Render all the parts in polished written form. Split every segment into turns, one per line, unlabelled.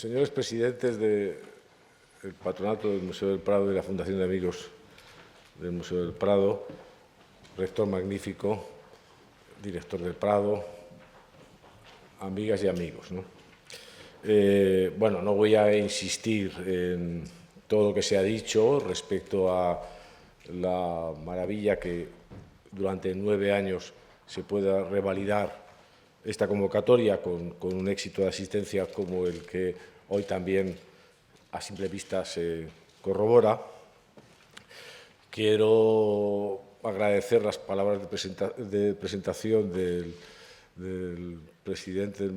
Señores presidentes del Patronato del Museo del Prado y de la Fundación de Amigos del Museo del Prado, rector magnífico, director del Prado, amigas y amigos, ¿no? Bueno, no voy a insistir en todo lo que se ha dicho respecto a la maravilla que durante 9 años se pueda revalidar esta convocatoria con un éxito de asistencia como el que hoy también a simple vista se corrobora. Quiero agradecer las palabras de presentación del presidente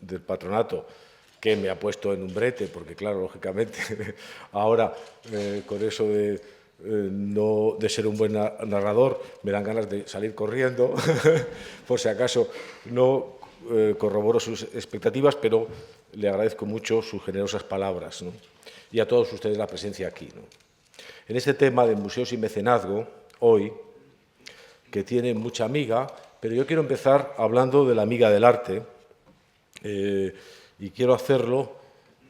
del patronato, que me ha puesto en un brete, porque claro, lógicamente, ahora con eso de ser un buen narrador, me dan ganas de salir corriendo, por si acaso no corroboro sus expectativas, pero le agradezco mucho sus generosas palabras, ¿no? Y a todos ustedes la presencia aquí, ¿no? En este tema de museos y mecenazgo, hoy, que tiene mucha amiga, pero yo quiero empezar hablando de la amiga del arte, y quiero hacerlo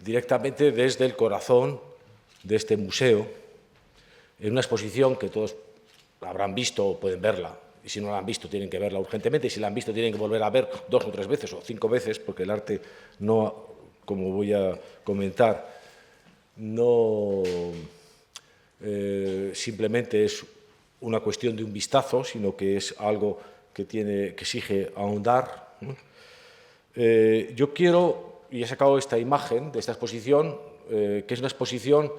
directamente desde el corazón de este museo, en una exposición que todos habrán visto o pueden verla, y si no la han visto tienen que verla urgentemente, y si la han visto tienen que volver a ver 2 o 3 veces o 5 veces, porque el arte no, como voy a comentar, no simplemente es una cuestión de un vistazo, sino que es algo que exige ahondar, ¿no? Yo quiero, y he sacado esta imagen de esta exposición, que es una exposición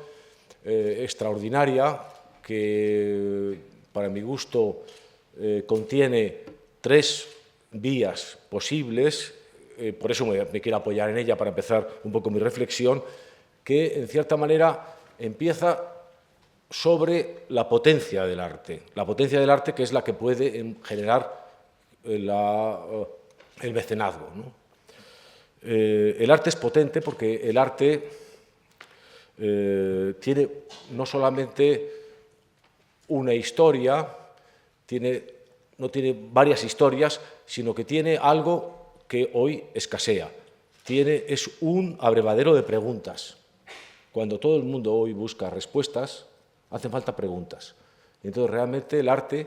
extraordinaria, que para mi gusto contiene 3 vías posibles, por eso me quiero apoyar en ella para empezar un poco mi reflexión, que en cierta manera empieza sobre la potencia del arte que es la que puede generar el mecenazgo, ¿no? El arte es potente porque el arte tiene no solamente una historia, no tiene varias historias, sino que tiene algo que hoy escasea. Es un abrevadero de preguntas. Cuando todo el mundo hoy busca respuestas, hacen falta preguntas. Entonces, realmente el arte,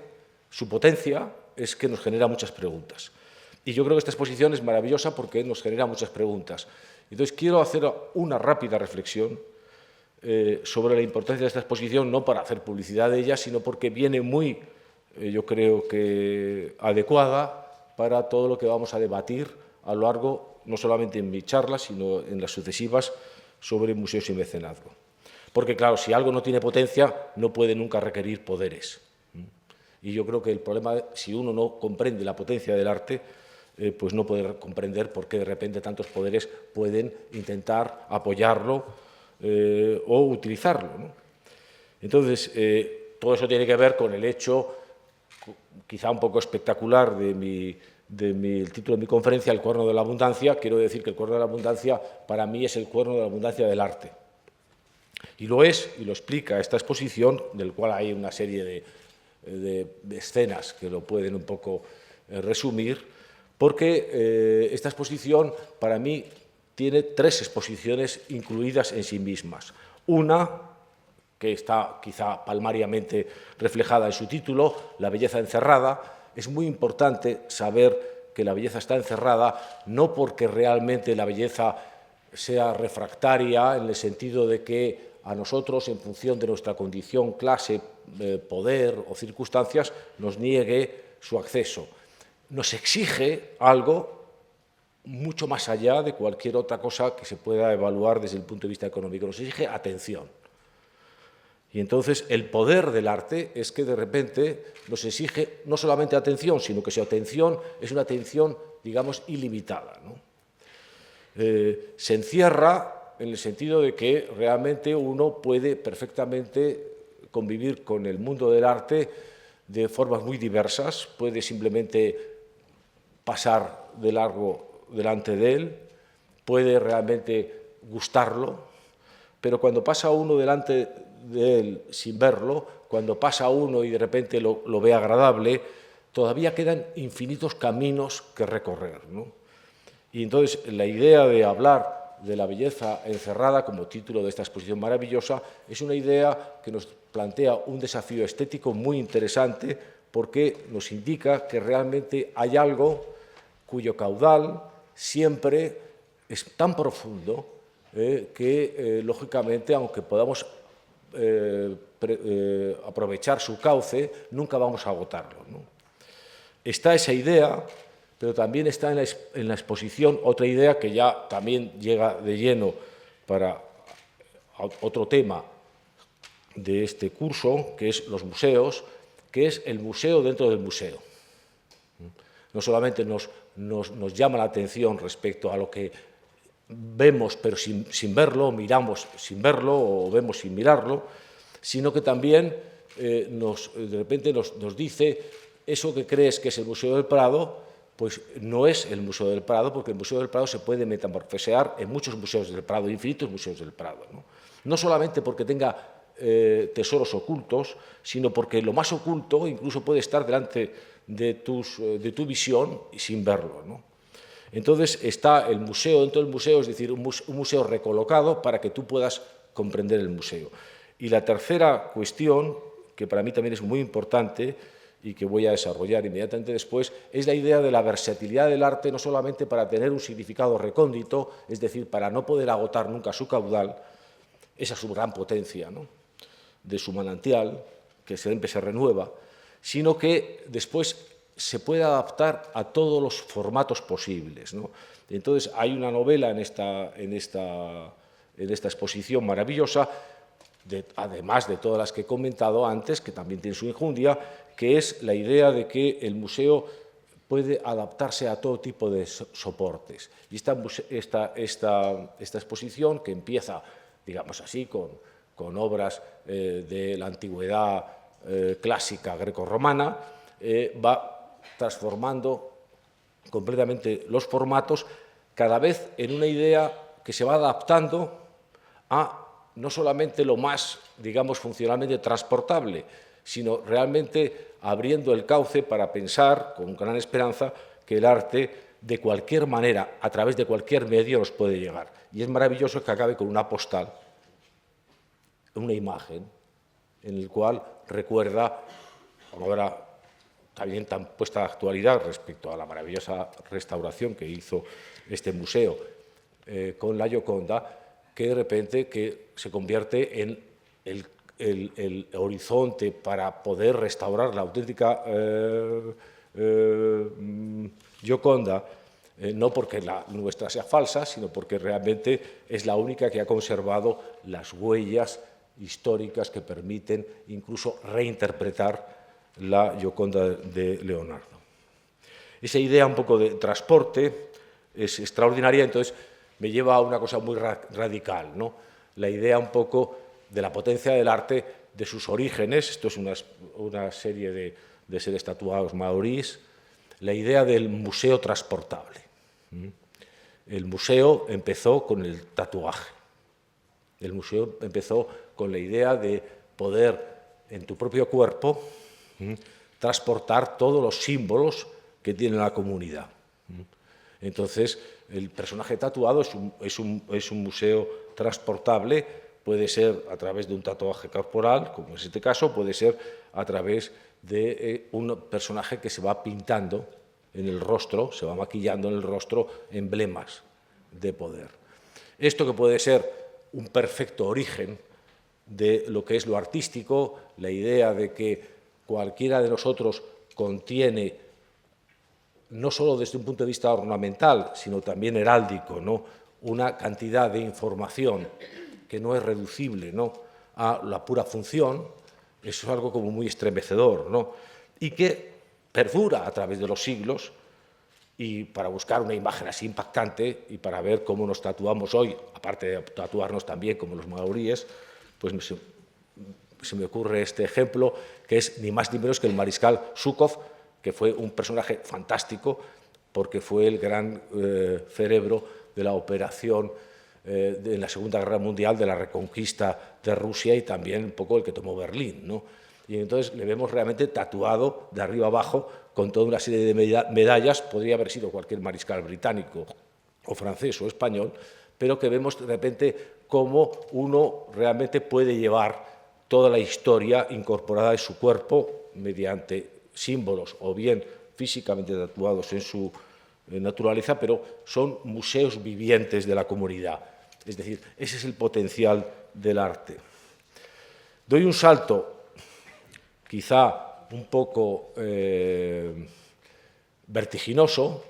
su potencia es que nos genera muchas preguntas. Y yo creo que esta exposición es maravillosa porque nos genera muchas preguntas. Entonces, quiero hacer una rápida reflexión sobre la importancia de esta exposición, no para hacer publicidad de ella, sino porque viene muy, yo creo que adecuada para todo lo que vamos a debatir a lo largo, no solamente en mi charla, sino en las sucesivas sobre museos y mecenazgo. Porque, claro, si algo no tiene potencia, no puede nunca requerir poderes. Y yo creo que el problema, si uno no comprende la potencia del arte, pues no puede comprender por qué de repente tantos poderes pueden intentar apoyarlo o utilizarlo, ¿no? Entonces, todo eso tiene que ver con el hecho, quizá un poco espectacular, el título de mi conferencia, El cuerno de la abundancia. Quiero decir que el cuerno de la abundancia para mí es el cuerno de la abundancia del arte. Y lo es, y lo explica esta exposición, del cual hay una serie de escenas que lo pueden un poco resumir, porque esta exposición para mí tiene 3 exposiciones incluidas en sí mismas. Una, que está quizá palmariamente reflejada en su título, La belleza encerrada. Es muy importante saber que la belleza está encerrada, no porque realmente la belleza sea refractaria, en el sentido de que a nosotros, en función de nuestra condición, clase, poder o circunstancias, nos niegue su acceso. Nos exige algo mucho más allá de cualquier otra cosa que se pueda evaluar desde el punto de vista económico. Nos exige atención. Y entonces el poder del arte es que de repente nos exige no solamente atención, sino que su atención es una atención, digamos, ilimitada, ¿no? Se encierra en el sentido de que realmente uno puede perfectamente convivir con el mundo del arte de formas muy diversas, puede simplemente pasar de largo delante de él, puede realmente gustarlo, pero cuando pasa uno delante de él sin verlo, cuando pasa uno y de repente lo ve agradable, todavía quedan infinitos caminos que recorrer, ¿no? Y entonces la idea de hablar de la belleza encerrada, como título de esta exposición maravillosa, es una idea que nos plantea un desafío estético muy interesante porque nos indica que realmente hay algo cuyo caudal siempre es tan profundo que, lógicamente, aunque podamos aprovechar su cauce, nunca vamos a agotarlo, ¿no? Está esa idea, pero también está en la exposición otra idea que ya también llega de lleno para otro tema de este curso, que es los museos, que es el museo dentro del museo. No solamente nos llama la atención respecto a lo que vemos pero sin verlo, miramos sin verlo o vemos sin mirarlo, sino que también de repente nos dice eso que crees que es el Museo del Prado, pues no es el Museo del Prado, porque el Museo del Prado se puede metamorfosear en muchos museos del Prado, infinitos museos del Prado, ¿no? No solamente porque tenga tesoros ocultos, sino porque lo más oculto incluso puede estar delante de tu visión y sin verlo, ¿no? Entonces está el museo dentro del museo, es decir, un museo recolocado para que tú puedas comprender el museo. Y la tercera cuestión, que para mí también es muy importante y que voy a desarrollar inmediatamente después, es la idea de la versatilidad del arte, no solamente para tener un significado recóndito, es decir, para no poder agotar nunca su caudal, esa es su gran potencia, ¿no?, de su manantial, que siempre se renueva, sino que después se puede adaptar a todos los formatos posibles, ¿no? Entonces, hay una novela en esta exposición maravillosa, además de todas las que he comentado antes, que también tiene su enjundia, que es la idea de que el museo puede adaptarse a todo tipo de soportes. Y esta exposición, que empieza, digamos así, con obras de la antigüedad clásica grecorromana, va transformando completamente los formatos, cada vez en una idea que se va adaptando a no solamente lo más, digamos, funcionalmente transportable, sino realmente abriendo el cauce para pensar, con gran esperanza, que el arte, de cualquier manera, a través de cualquier medio, nos puede llegar. Y es maravilloso que acabe con una postal, una imagen, en el cual recuerda, ahora también tan puesta de actualidad respecto a la maravillosa restauración que hizo este museo con la Gioconda, que de repente se convierte en el horizonte para poder restaurar la auténtica Gioconda, no porque la nuestra sea falsa, sino porque realmente es la única que ha conservado las huellas históricas que permiten incluso reinterpretar la Gioconda de Leonardo. Esa idea un poco de transporte es extraordinaria, entonces me lleva a una cosa muy radical, ¿no? La idea un poco de la potencia del arte, de sus orígenes, esto es una serie de seres tatuados maorís, la idea del museo transportable. El museo empezó con el tatuaje, el museo empezó con la idea de poder en tu propio cuerpo transportar todos los símbolos que tiene la comunidad. Entonces, el personaje tatuado es un museo transportable, puede ser a través de un tatuaje corporal, como es este caso, puede ser a través de un personaje que se va pintando en el rostro, se va maquillando en el rostro emblemas de poder. Esto que puede ser un perfecto origen de lo que es lo artístico, la idea de que cualquiera de nosotros contiene, no solo desde un punto de vista ornamental, sino también heráldico, ¿no?, una cantidad de información que no es reducible, ¿no?, a la pura función, eso es algo como muy estremecedor, ¿no?, y que perdura a través de los siglos, y para buscar una imagen así impactante y para ver cómo nos tatuamos hoy, aparte de tatuarnos también como los maoríes, pues se me ocurre este ejemplo, que es ni más ni menos que el mariscal Zhúkov, que fue un personaje fantástico, porque fue el gran cerebro de la operación en la Segunda Guerra Mundial, de la reconquista de Rusia y también un poco el que tomó Berlín, ¿no? Y entonces le vemos realmente tatuado de arriba abajo con toda una serie de medallas, podría haber sido cualquier mariscal británico o francés o español, pero que vemos de repente cómo uno realmente puede llevar toda la historia incorporada en su cuerpo mediante símbolos o bien físicamente tatuados en su naturaleza, pero son museos vivientes de la comunidad. Es decir, ese es el potencial del arte. Doy un salto, quizá un poco vertiginoso,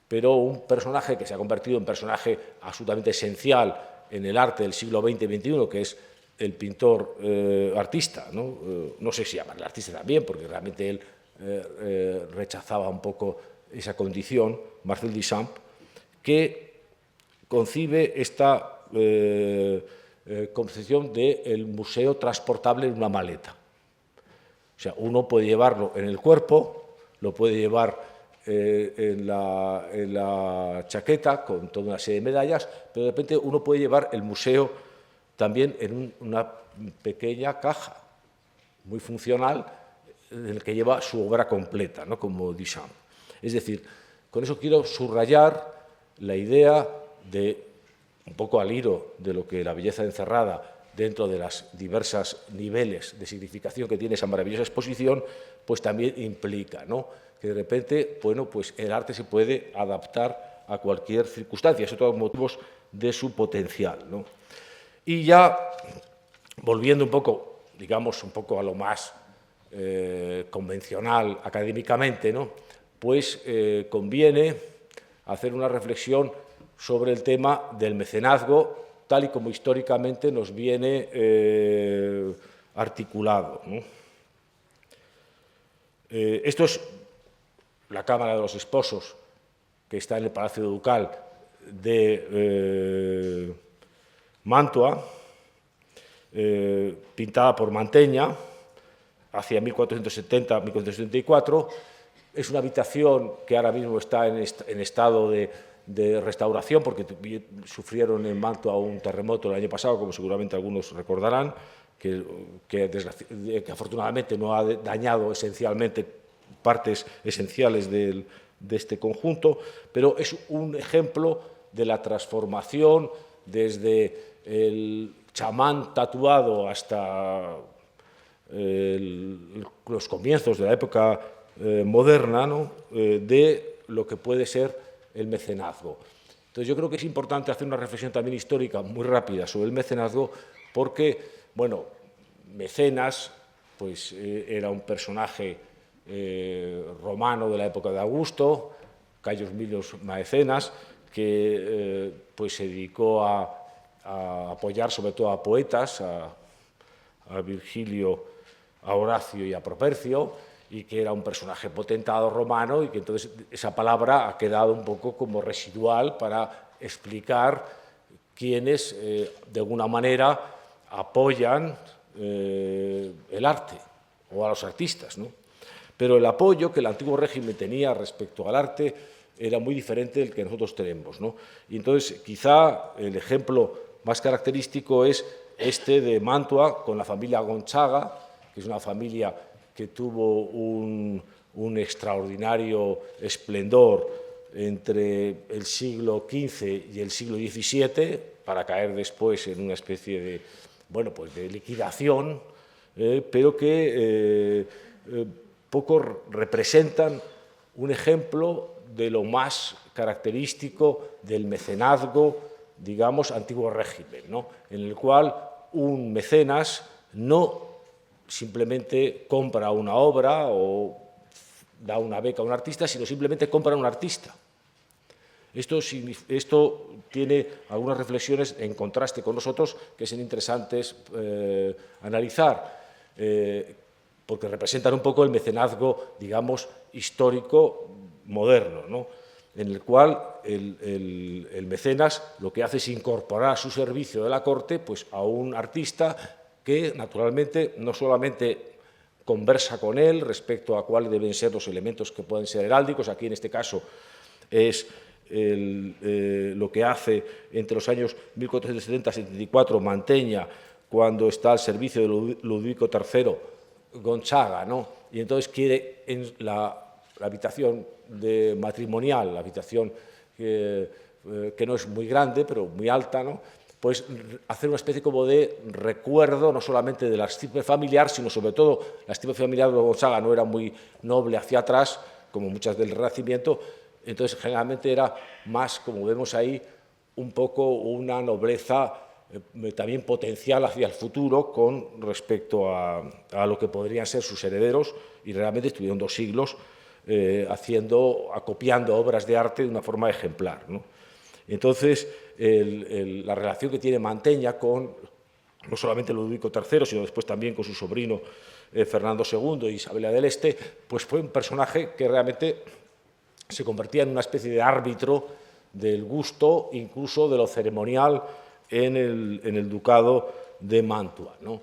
pero un personaje que se ha convertido en personaje absolutamente esencial en el arte del siglo XX y XXI, que es el pintor artista, no sé si llamarle artista también, porque realmente él rechazaba un poco esa condición, Marcel Duchamp, que concibe esta concepción del museo transportable en una maleta. O sea, uno puede llevarlo en el cuerpo, lo puede llevar en la chaqueta con toda una serie de medallas, pero de repente uno puede llevar el museo también en una pequeña caja muy funcional en el que lleva su obra completa, ¿no? Como Duchamp. Es decir, con eso quiero subrayar la idea de, un poco al hilo de lo que la belleza encerrada dentro de los diversos niveles de significación que tiene esa maravillosa exposición, pues también implica, ¿no? Que de repente, bueno, pues el arte se puede adaptar a cualquier circunstancia, es otro de los motivos de su potencial, ¿no? Y ya, volviendo un poco, digamos, un poco a lo más convencional académicamente, ¿no? Pues conviene hacer una reflexión sobre el tema del mecenazgo, tal y como históricamente nos viene articulado, ¿no? Esto es la Cámara de los Esposos, que está en el Palacio Ducal de Mantua, pintada por Mantegna, hacia 1470-1474. Es una habitación que ahora mismo está en estado de restauración, porque sufrieron en Mantua un terremoto el año pasado, como seguramente algunos recordarán, que afortunadamente no ha dañado esencialmente partes esenciales de este conjunto, pero es un ejemplo de la transformación desde el chamán tatuado hasta los comienzos de la época moderna, ¿no? De lo que puede ser el mecenazgo. Entonces yo creo que es importante hacer una reflexión también histórica muy rápida sobre el mecenazgo, porque, bueno, Mecenas pues, era un personaje romano de la época de Augusto, Caius Milius Maecenas, que pues se dedicó a apoyar sobre todo a poetas, a Virgilio, a Horacio y a Propercio, y que era un personaje potentado romano, y que entonces esa palabra ha quedado un poco como residual para explicar quienes de alguna manera apoyan el arte o a los artistas, ¿no? Pero el apoyo que el antiguo régimen tenía respecto al arte era muy diferente del que nosotros tenemos, ¿no? Y entonces quizá el ejemplo más característico es este de Mantua con la familia Gonzaga, que es una familia que tuvo un extraordinario esplendor entre el siglo XV y el siglo XVII, para caer después en una especie de, bueno, pues de liquidación, pero que poco representan un ejemplo de lo más característico del mecenazgo, digamos, antiguo régimen, ¿no? En el cual un mecenas no simplemente compra una obra o da una beca a un artista, sino simplemente compra a un artista. Esto tiene algunas reflexiones en contraste con nosotros que son interesantes analizar, porque representan un poco el mecenazgo, digamos, histórico moderno, ¿no? En el cual el mecenas lo que hace es incorporar a su servicio de la corte pues, a un artista que, naturalmente, no solamente conversa con él respecto a cuáles deben ser los elementos que pueden ser heráldicos, aquí en este caso es lo que hace entre los años 1470 y 74 Mantegna, cuando está al servicio de Ludovico III, Gonzaga, ¿no? Y entonces quiere en la habitación matrimonial, la habitación que no es muy grande, pero muy alta, ¿no? Pues hacer una especie como de recuerdo, no solamente de la estirpe familiar, sino sobre todo la estirpe familiar de Gonzaga no era muy noble hacia atrás, como muchas del Renacimiento, entonces generalmente era más, como vemos ahí, un poco una nobleza también potencial hacia el futuro con respecto a lo que podrían ser sus herederos, y realmente estuvieron 2 siglos acopiando obras de arte de una forma ejemplar, ¿no? Entonces, la relación que tiene Manteña con no solamente Ludovico III, sino después también con su sobrino Fernando II y Isabela del Este, pues fue un personaje que realmente se convertía en una especie de árbitro del gusto, incluso de lo ceremonial, en el ducado de Mantua, ¿no?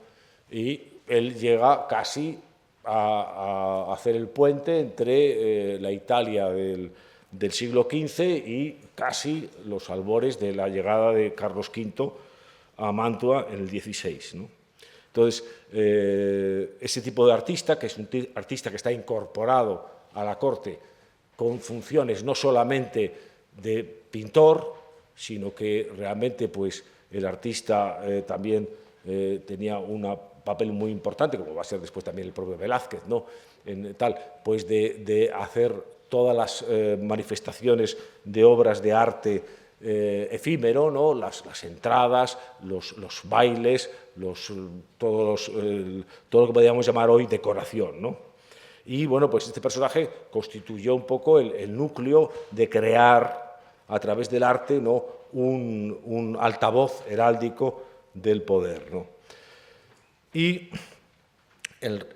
Y él llega casi a hacer el puente entre la Italia del siglo XV y casi los albores de la llegada de Carlos V a Mantua en el XVI, ¿no? Entonces, ese tipo de artista, que es un artista que está incorporado a la corte con funciones no solamente de pintor, sino que realmente pues, el artista también tenía un papel muy importante, como va a ser después también el propio Velázquez, ¿no? Pues de hacer todas las manifestaciones de obras de arte efímero, ¿no? Las entradas, los bailes, todo lo que podríamos llamar hoy decoración, ¿no? Y bueno, pues este personaje constituyó un poco el núcleo de crear a través del arte, ¿no? un altavoz heráldico del poder, ¿no? Y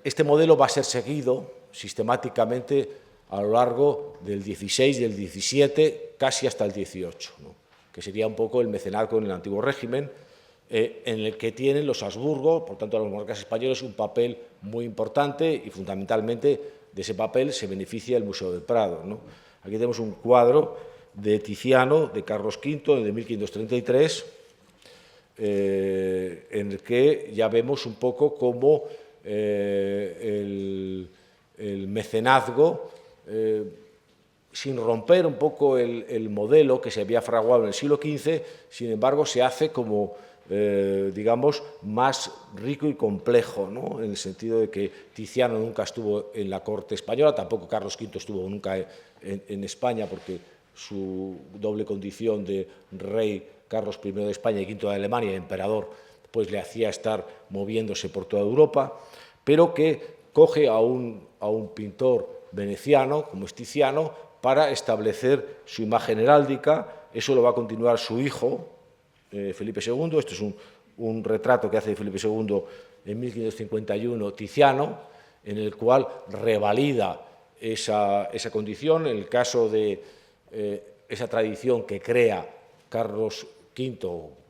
este modelo va a ser seguido sistemáticamente a lo largo del XVI y del XVII, casi hasta el XVIII, ¿no? Que sería un poco el mecenazgo en el antiguo régimen, en el que tienen los Habsburgo, por tanto los monarcas españoles, un papel muy importante y fundamentalmente de ese papel se beneficia el Museo del Prado, ¿no? Aquí tenemos un cuadro de Tiziano, de Carlos V, de 1533, en el que ya vemos un poco cómo el mecenazgo, sin romper un poco el modelo que se había fraguado en el siglo XV, sin embargo, se hace como, digamos, más rico y complejo, ¿no? En el sentido de que Tiziano nunca estuvo en la corte española, tampoco Carlos V estuvo nunca en España, porque su doble condición de rey Carlos I de España y V de Alemania, emperador, pues le hacía estar moviéndose por toda Europa, pero que coge a un pintor veneciano, como es Tiziano, para establecer su imagen heráldica. Eso lo va a continuar su hijo, Felipe II. Esto es un retrato que hace Felipe II en 1551, Tiziano, en el cual revalida esa condición. En el caso de esa tradición que crea Carlos V,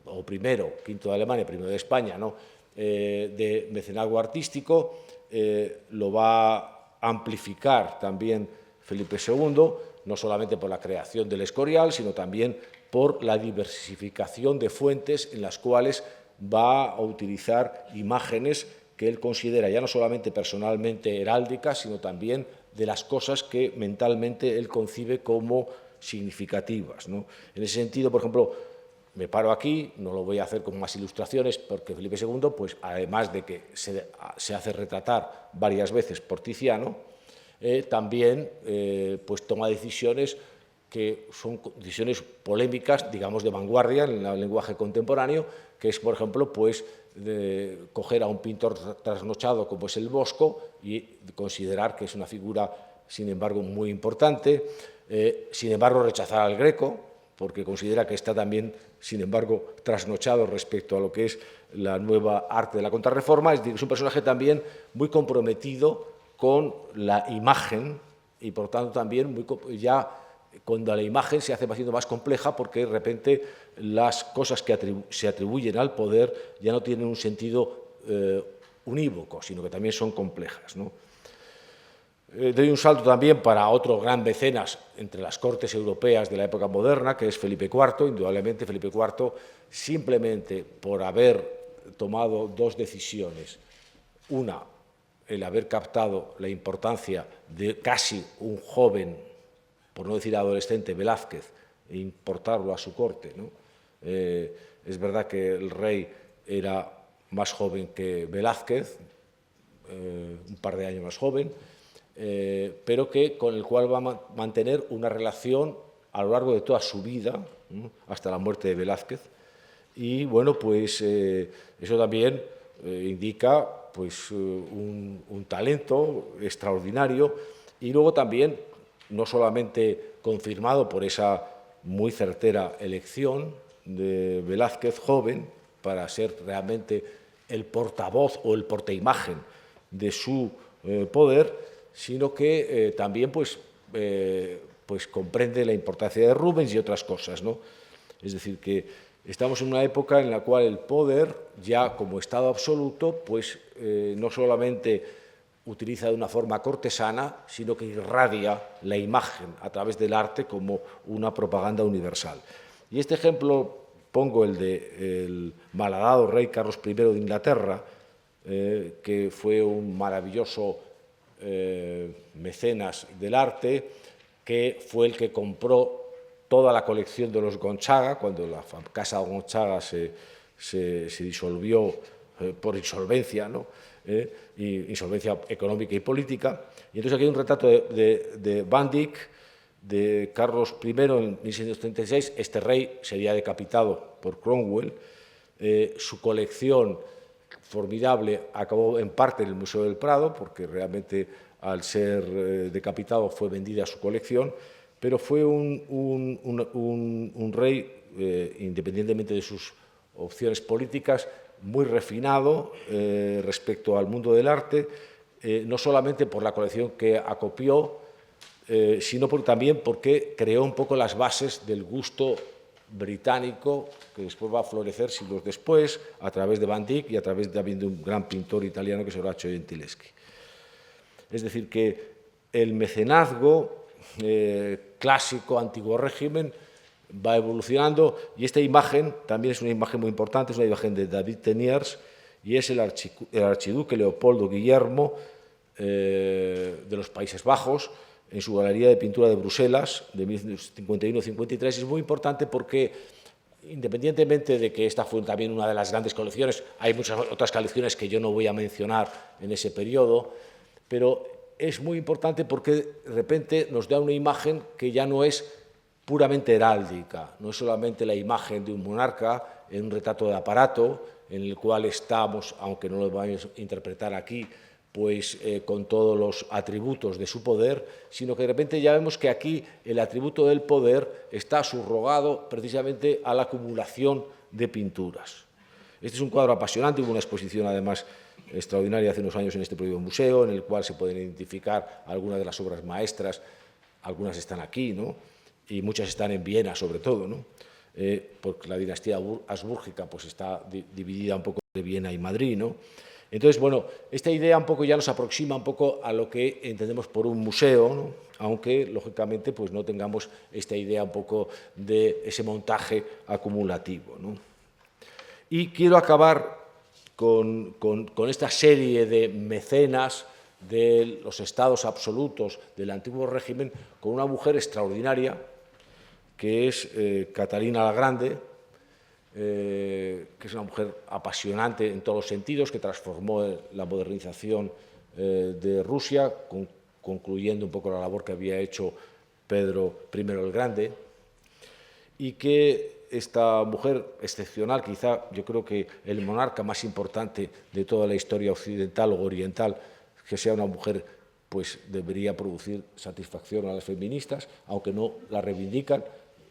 o primero, V de Alemania, I de España, ¿no? De mecenazgo artístico, lo va a amplificar también Felipe II, no solamente por la creación del Escorial, sino también por la diversificación de fuentes en las cuales va a utilizar imágenes que él considera ya no solamente personalmente heráldicas, sino también de las cosas que mentalmente él concibe como significativas, ¿no? En ese sentido, por ejemplo, me paro aquí, no lo voy a hacer con más ilustraciones, porque Felipe II, pues, además de que se hace retratar varias veces por Tiziano, también pues, toma decisiones que son decisiones polémicas, digamos, de vanguardia en el lenguaje contemporáneo, que es, por ejemplo, pues, coger a un pintor trasnochado como es el Bosco y considerar que es una figura, sin embargo, muy importante, sin embargo, rechazar al Greco, porque considera que está también, sin embargo, trasnochado respecto a lo que es la nueva arte de la Contrarreforma. Es decir, es un personaje también muy comprometido con la imagen y, por tanto, también ya cuando la imagen se hace haciendo más compleja, porque de repente las cosas que se atribuyen al poder ya no tienen un sentido unívoco, sino que también son complejas, ¿no? Doy un salto también para otro gran mecenas entre las cortes europeas de la época moderna, que es Felipe IV. Indudablemente, Felipe IV, simplemente por haber tomado 2 decisiones, una, el haber captado la importancia de casi un joven, por no decir adolescente, Velázquez, e importarlo a su corte, ¿no? Es verdad que el rey era más joven que Velázquez, un par de años más joven, pero con el cual va a mantener una relación a lo largo de toda su vida, ¿no?, hasta la muerte de Velázquez. Y bueno, pues eso también indica pues, un talento extraordinario, y luego también, no solamente confirmado por esa muy certera elección de Velázquez joven para ser realmente el portavoz o el portaimagen de su poder, sino que también pues comprende la importancia de Rubens y otras cosas, ¿no? Es decir, que estamos en una época en la cual el poder, ya como Estado absoluto, pues no solamente utiliza de una forma cortesana, sino que irradia la imagen a través del arte como una propaganda universal. Y este ejemplo pongo el del malhadado rey Carlos I de Inglaterra, que fue un maravilloso mecenas del arte, que fue el que compró toda la colección de los Gonzaga, cuando la casa Gonzaga se disolvió por insolvencia, ¿no? Insolvencia económica y política. Y entonces aquí hay un retrato de Van Dyck, de Carlos I en 1636. Este rey sería decapitado por Cromwell. Su colección formidable acabó en parte en el Museo del Prado, porque realmente al ser decapitado fue vendida su colección, pero fue un rey, independientemente de sus opciones políticas, muy refinado respecto al mundo del arte, no solamente por la colección que acopió, sino también porque creó un poco las bases del gusto británico, que después va a florecer siglos después, a través de Van Dyck y a través también de un gran pintor italiano que es Orazio Gentileschi. Es decir, que el mecenazgo clásico, antiguo régimen, va evolucionando, y esta imagen también es una imagen muy importante, es una imagen de David Teniers, y es el archiduque Leopoldo Guillermo de los Países Bajos, en su Galería de Pintura de Bruselas, de 1951-53. Es muy importante porque, independientemente de que esta fue también una de las grandes colecciones, hay muchas otras colecciones que yo no voy a mencionar en ese periodo, pero es muy importante porque de repente nos da una imagen que ya no es puramente heráldica, no es solamente la imagen de un monarca en un retrato de aparato, en el cual estamos, aunque no lo vamos a interpretar aquí, pues con todos los atributos de su poder, sino que de repente ya vemos que aquí el atributo del poder está subrogado precisamente a la acumulación de pinturas. Este es un cuadro apasionante, hubo una exposición además extraordinaria hace unos años en este propio museo, en el cual se pueden identificar algunas de las obras maestras, algunas están aquí, ¿no?, y muchas están en Viena sobre todo, ¿no?, porque la dinastía habsbúrgica pues está dividida un poco entre Viena y Madrid, ¿no? Entonces, bueno, esta idea un poco ya nos aproxima un poco a lo que entendemos por un museo, ¿no?, aunque, lógicamente, pues no tengamos esta idea un poco de ese montaje acumulativo, ¿no? Y quiero acabar con esta serie de mecenas de los estados absolutos del antiguo régimen, con una mujer extraordinaria, que es Catalina la Grande, que es una mujer apasionante en todos los sentidos, que transformó la modernización de Rusia, concluyendo un poco la labor que había hecho Pedro I el Grande, y que esta mujer excepcional, quizá yo creo que el monarca más importante de toda la historia occidental o oriental, que sea una mujer, pues debería producir satisfacción a las feministas, aunque no la reivindican,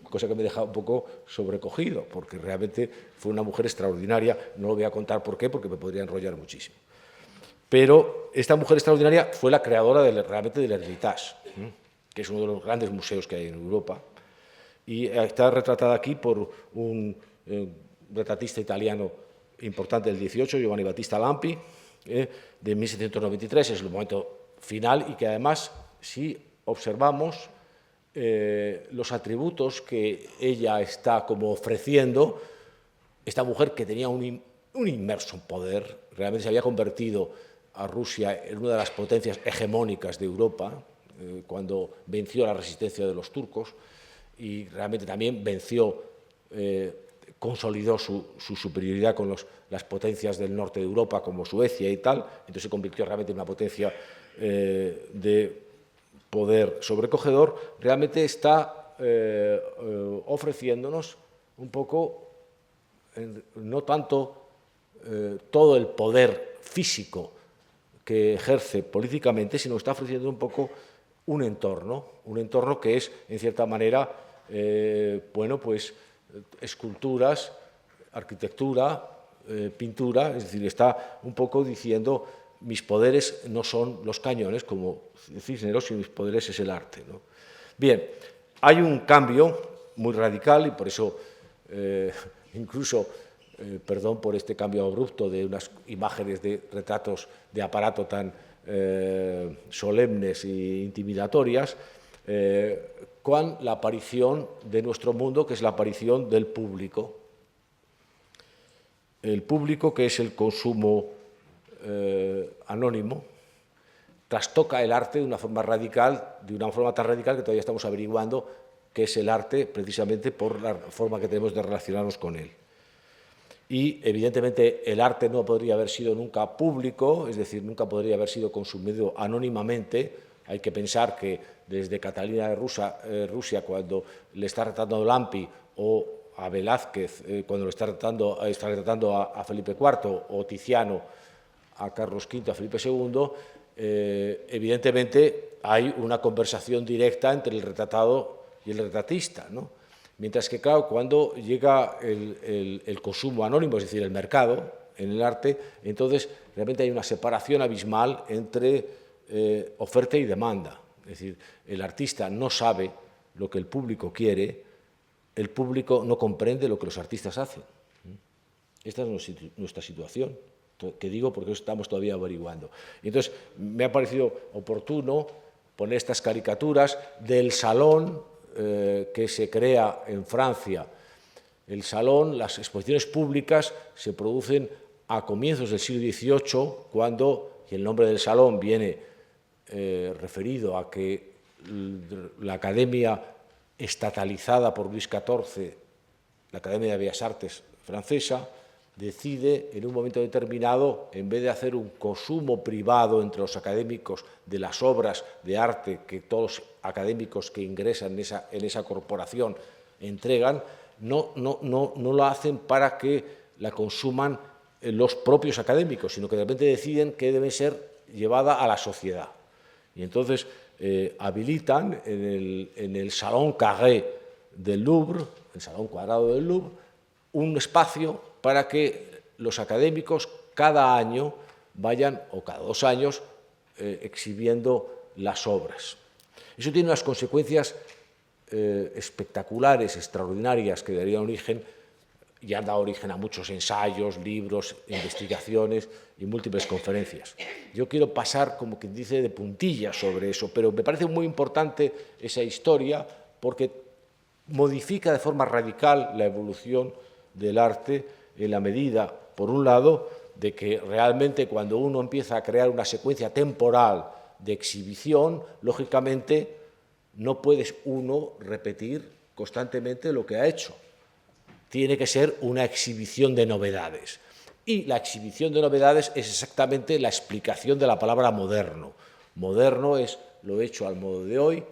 cosa que me deja un poco sobrecogido, porque realmente fue una mujer extraordinaria. No lo voy a contar por qué, porque me podría enrollar muchísimo. Pero esta mujer extraordinaria fue la creadora realmente del Hermitage, que es uno de los grandes museos que hay en Europa, y está retratada aquí por un retratista italiano importante del 18, Giovanni Battista Lampi, de 1793, es el momento final, y que además, si observamos los atributos que ella está como ofreciendo, esta mujer que tenía un inmerso poder, realmente se había convertido a Rusia en una de las potencias hegemónicas de Europa, cuando venció la resistencia de los turcos, y realmente también venció, consolidó su superioridad con las potencias del norte de Europa, como Suecia y tal, entonces se convirtió realmente en una potencia de poder sobrecogedor, realmente está ofreciéndonos un poco, no tanto todo el poder físico que ejerce políticamente, sino que está ofreciendo un poco un entorno que es, en cierta manera, bueno, pues esculturas, arquitectura, pintura, es decir, está un poco diciendo mis poderes no son los cañones, como Cisneros, sino mis poderes es el arte, ¿no? Bien, hay un cambio muy radical y por eso incluso, perdón por este cambio abrupto de unas imágenes de retratos de aparato tan solemnes e intimidatorias, con la aparición de nuestro mundo, que es la aparición del público. El público, que es el consumo anónimo, trastoca el arte de una forma radical, de una forma tan radical que todavía estamos averiguando qué es el arte, precisamente por la forma que tenemos de relacionarnos con él. Y, evidentemente, el arte no podría haber sido nunca público, es decir, nunca podría haber sido consumido anónimamente. Hay que pensar que desde Catalina de Rusia, cuando le está retratando a Lampi, o a Velázquez, cuando le está retratando a Felipe IV, o Tiziano a Carlos V, a Felipe II, evidentemente hay una conversación directa entre el retratado y el retratista, ¿no? Mientras que, claro, cuando llega el consumo anónimo, es decir, el mercado en el arte, entonces realmente hay una separación abismal entre oferta y demanda. Es decir, el artista no sabe lo que el público quiere, el público no comprende lo que los artistas hacen. Esta es nuestra situación, que digo porque estamos todavía averiguando. Y entonces me ha parecido oportuno poner estas caricaturas del salón que se crea en Francia. El salón, las exposiciones públicas se producen a comienzos del siglo XVIII, cuando, y el nombre del salón viene referido a que la Academia estatalizada por Luis XIV, la Academia de Bellas Artes francesa, decide en un momento determinado, en vez de hacer un consumo privado entre los académicos de las obras de arte que todos los académicos que ingresan en esa corporación entregan, no lo hacen para que la consuman los propios académicos, sino que de repente deciden que debe ser llevada a la sociedad. Y entonces habilitan en el Salón Carré del Louvre, el Salón Cuadrado del Louvre, un espacio para que los académicos cada año vayan, o cada 2 años, exhibiendo las obras. Eso tiene unas consecuencias espectaculares, extraordinarias, que darían origen, y han dado origen a muchos ensayos, libros, investigaciones y múltiples conferencias. Yo quiero pasar, como quien dice, de puntillas sobre eso, pero me parece muy importante esa historia porque modifica de forma radical la evolución del arte en la medida, por un lado, de que realmente cuando uno empieza a crear una secuencia temporal de exhibición, lógicamente no puedes uno repetir constantemente lo que ha hecho. Tiene que ser una exhibición de novedades. Y la exhibición de novedades es exactamente la explicación de la palabra moderno. Moderno es lo hecho al modo de hoy,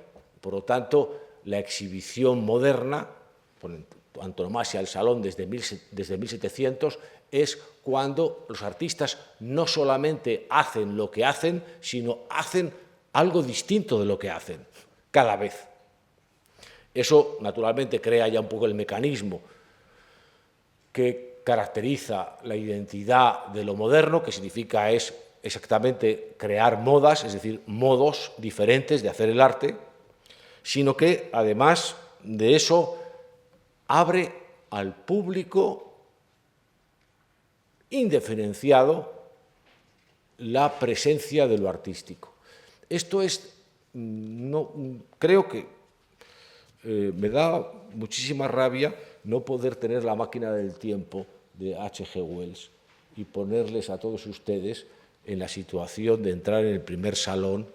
por lo tanto, la exhibición moderna, por antonomasia el Salón desde 1700, es cuando los artistas no solamente hacen lo que hacen, sino hacen algo distinto de lo que hacen, cada vez. Eso, naturalmente, crea ya un poco el mecanismo que caracteriza la identidad de lo moderno, que significa es exactamente crear modas, es decir, modos diferentes de hacer el arte, sino que, además de eso, abre al público indiferenciado la presencia de lo artístico. Esto es, creo que me da muchísima rabia no poder tener la máquina del tiempo de H.G. Wells y ponerles a todos ustedes en la situación de entrar en el primer salón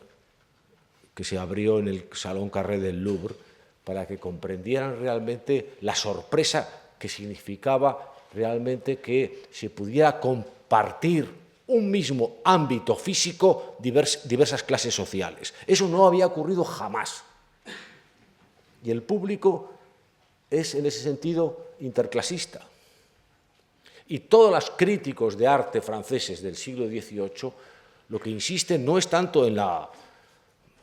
que se abrió en el Salón Carré del Louvre, para que comprendieran realmente la sorpresa que significaba realmente que se pudiera compartir un mismo ámbito físico diversas clases sociales. Eso no había ocurrido jamás. Y el público es, en ese sentido, interclasista. Y todos los críticos de arte franceses del siglo XVIII lo que insisten no es tanto en la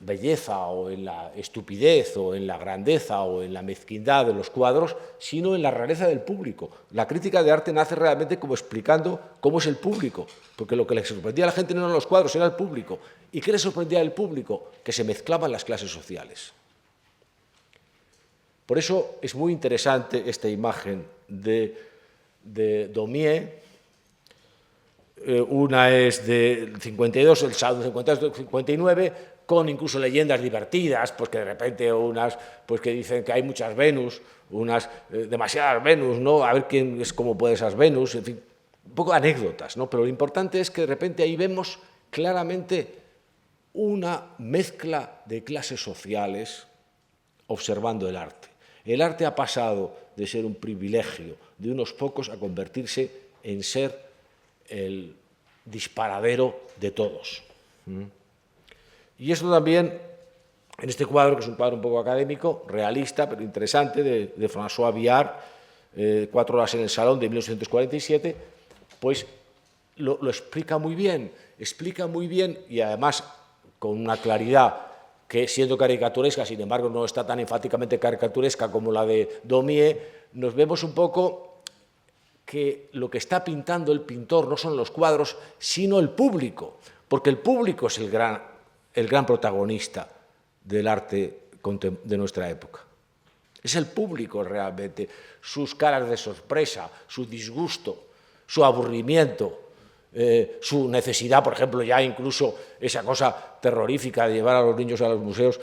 belleza o en la estupidez o en la grandeza o en la mezquindad de los cuadros, sino en la rareza del público. La crítica de arte nace realmente como explicando cómo es el público, porque lo que le sorprendía a la gente no eran los cuadros, era el público. ¿Y qué le sorprendía al público? Que se mezclaban las clases sociales. Por eso es muy interesante esta imagen de Daumier. Una es del 52, el sábado 52, 59, con incluso leyendas divertidas, pues que de repente unas pues que dicen que hay muchas Venus, unas demasiadas Venus, ¿no? A ver quién es cómo puede esas Venus, en fin, un poco anécdotas, ¿no? Pero lo importante es que de repente ahí vemos claramente una mezcla de clases sociales observando el arte. El arte ha pasado de ser un privilegio de unos pocos a convertirse en ser el disparadero de todos. Y esto también, en este cuadro, que es un cuadro un poco académico, realista, pero interesante, de François Viard, 4 horas en el salón, de 1947, pues lo explica muy bien y además con una claridad que, siendo caricaturesca, sin embargo, no está tan enfáticamente caricaturesca como la de Daumier. Nos vemos un poco que lo que está pintando el pintor no son los cuadros, sino el público, porque el público es el gran protagonista del arte de nuestra época. Es el público realmente, sus caras de sorpresa, su disgusto, su aburrimiento, su necesidad, por ejemplo, ya incluso esa cosa terrorífica de llevar a los niños a los museos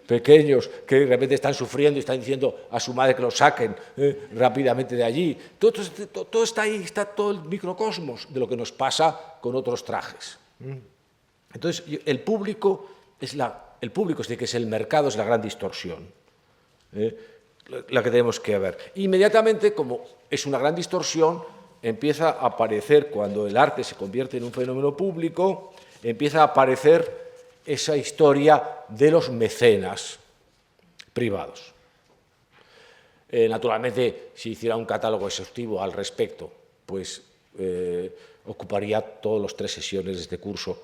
pequeños que de repente están sufriendo y están diciendo a su madre que los saquen rápidamente de allí. Todo está ahí, está todo el microcosmos de lo que nos pasa con otros trajes. Entonces, el público es que es el mercado, es la gran distorsión, la que tenemos que ver. Inmediatamente, como es una gran distorsión, empieza a aparecer, cuando el arte se convierte en un fenómeno público, empieza a aparecer esa historia de los mecenas privados. Naturalmente, si hiciera un catálogo exhaustivo al respecto, pues ocuparía todas las 3 sesiones de este curso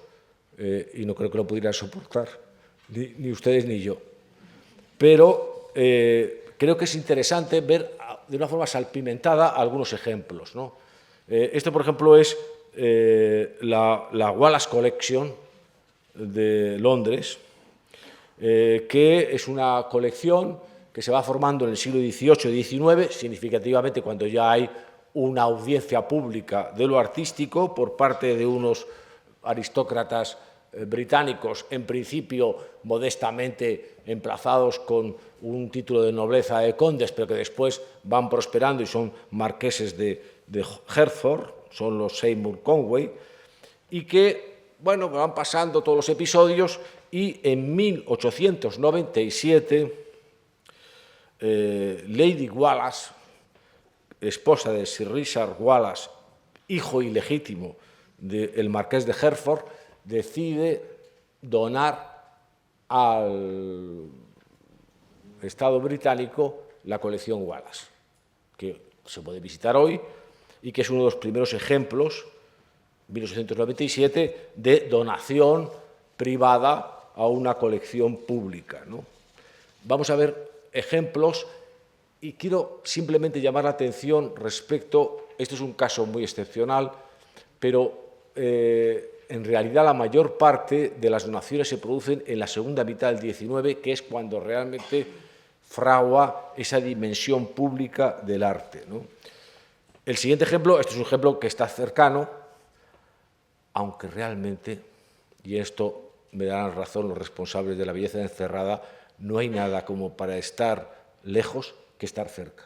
y no creo que lo pudieran soportar, ni ustedes ni yo. Pero creo que es interesante ver de una forma salpimentada algunos ejemplos, ¿no? Esto, por ejemplo, es la Wallace Collection de Londres, que es una colección que se va formando en el siglo XVIII y XIX, significativamente cuando ya hay una audiencia pública de lo artístico por parte de unos aristócratas británicos, en principio modestamente emplazados con un título de nobleza de condes, pero que después van prosperando y son marqueses de Hertford, son los Seymour Conway, y que, bueno, van pasando todos los episodios y en 1897 Lady Wallace, esposa de Sir Richard Wallace, hijo ilegítimo del marqués de Hertford, decide donar al Estado británico la colección Wallace, que se puede visitar hoy y que es uno de los primeros ejemplos, 1897, de donación privada a una colección pública, ¿no? Vamos a ver ejemplos y quiero simplemente llamar la atención respecto, esto es un caso muy excepcional, pero en realidad la mayor parte de las donaciones se producen en la segunda mitad del XIX, que es cuando realmente fragua esa dimensión pública del arte, ¿no? El siguiente ejemplo, este es un ejemplo que está cercano, aunque realmente, y esto me darán razón los responsables de la belleza encerrada, no hay nada como para estar lejos que estar cerca.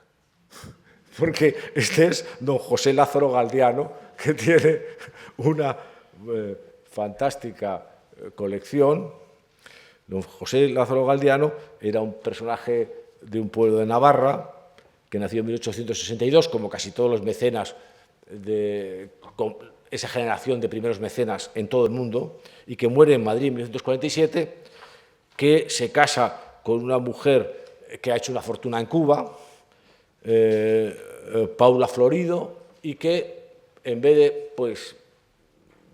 Porque este es don José Lázaro Galdiano, que tiene una fantástica colección Don José Lázaro Galdeano era un personaje de un pueblo de Navarra, que nació en 1862, como casi todos los mecenas de esa generación de primeros mecenas en todo el mundo, y que muere en Madrid en 1947, que se casa con una mujer que ha hecho una fortuna en Cuba, Paula Florido, y que en vez de pues,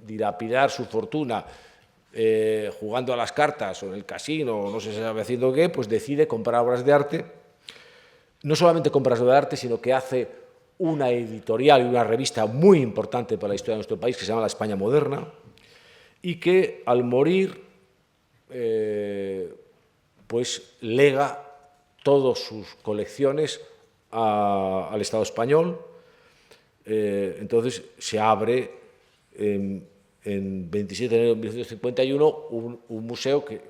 dilapidar su fortuna jugando a las cartas o en el casino, o no sé si sabe haciendo qué, pues decide comprar obras de arte. No solamente compra obras de arte, sino que hace una editorial y una revista muy importante para la historia de nuestro país, que se llama La España Moderna, y que al morir pues lega todas sus colecciones al Estado español. Entonces se abre en 27 de enero de 1951 un museo que,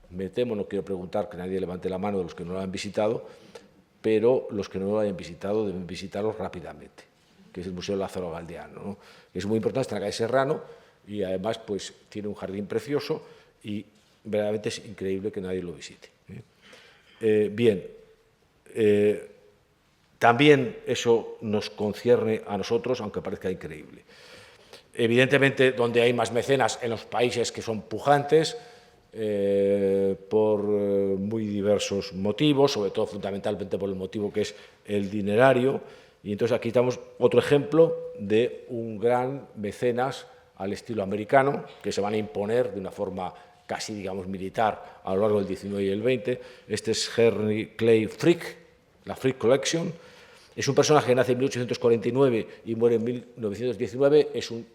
me temo, no quiero preguntar, que nadie levante la mano de los que no lo han visitado, pero los que no lo hayan visitado deben visitarlo rápidamente, que es el Museo Lázaro Galdeano, ¿no? Es muy importante, está en la calle Serrano, y además pues, tiene un jardín precioso y verdaderamente es increíble que nadie lo visite. Bien, también eso nos concierne a nosotros, aunque parezca increíble. Evidentemente, donde hay más mecenas, en los países que son pujantes, por muy diversos motivos, sobre todo fundamentalmente por el motivo que es el dinerario. Y entonces aquí estamos otro ejemplo de un gran mecenas al estilo americano, que se van a imponer de una forma casi, digamos, militar a lo largo del XIX y el XX. Este es Henry Clay Frick, la Frick Collection. Es un personaje que nace en 1849 y muere en 1919. Es un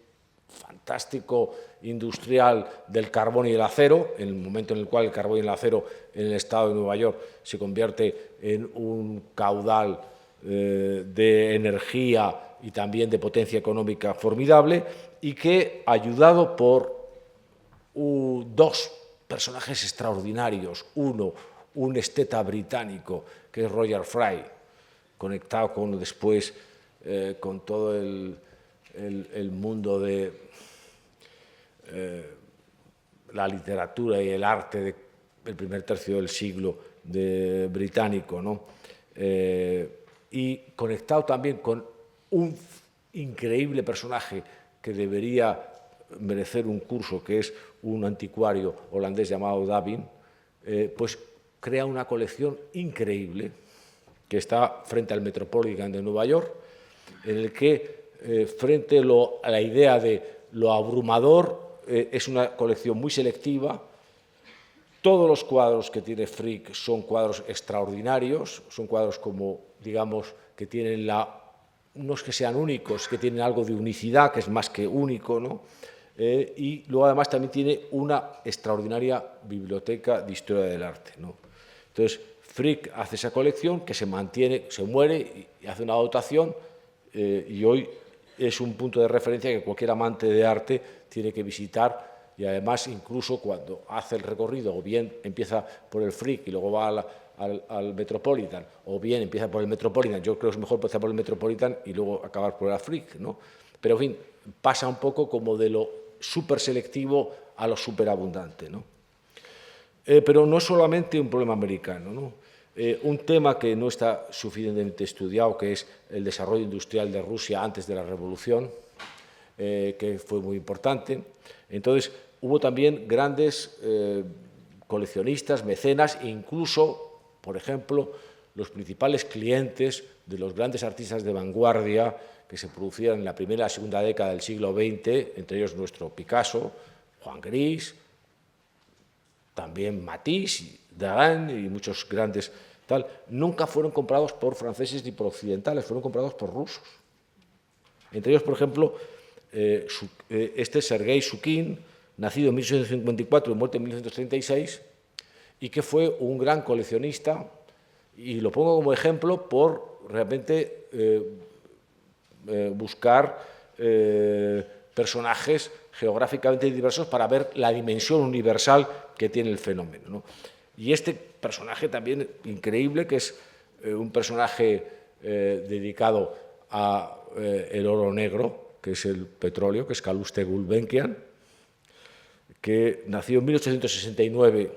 fantástico industrial del carbón y el acero, en el momento en el cual el carbón y el acero en el estado de Nueva York se convierte en un caudal de energía y también de potencia económica formidable, y que, ayudado por dos personajes extraordinarios, uno, un esteta británico, que es Roger Fry, conectado con después con todo el mundo de la literatura y el arte del primer tercio del siglo británico, ¿no? Y conectado también con un increíble personaje que debería merecer un curso, que es un anticuario holandés llamado Davin, pues crea una colección increíble que está frente al Metropolitan de Nueva York, en el que frente a la idea de lo abrumador, es una colección muy selectiva. Todos los cuadros que tiene Frick son cuadros extraordinarios, son cuadros como, digamos, que tienen no es que sean únicos, que tienen algo de unicidad, que es más que único, ¿no? Y luego además también tiene una extraordinaria biblioteca de historia del arte, ¿no? Entonces, Frick hace esa colección que se mantiene, se muere y hace una dotación, y hoy es un punto de referencia que cualquier amante de arte tiene que visitar. Y además, incluso cuando hace el recorrido, o bien empieza por el Frick y luego va al Metropolitan, o bien empieza por el Metropolitan, yo creo que es mejor empezar por el Metropolitan y luego acabar por el Frick, ¿no? Pero, en fin, pasa un poco como de lo súper selectivo a lo súper abundante, ¿no? Pero no es solamente un problema americano, ¿no? Un tema que no está suficientemente estudiado, que es el desarrollo industrial de Rusia antes de la Revolución, que fue muy importante. Entonces, hubo también grandes coleccionistas, mecenas, e incluso, por ejemplo, los principales clientes de los grandes artistas de vanguardia que se producían en la primera y la segunda década del siglo XX, entre ellos nuestro Picasso, Juan Gris, también Matisse, Degas y muchos grandes tal, nunca fueron comprados por franceses ni por occidentales, fueron comprados por rusos. Entre ellos, por ejemplo, este Sergei Shukin, nacido en 1854 y muerto en 1936, y que fue un gran coleccionista, y lo pongo como ejemplo por realmente buscar personajes geográficamente diversos para ver la dimensión universal que tiene el fenómeno, ¿no? Y este personaje también increíble, que es un personaje dedicado al oro negro, que es el petróleo, que es Calouste Gulbenkian, que nació en 1869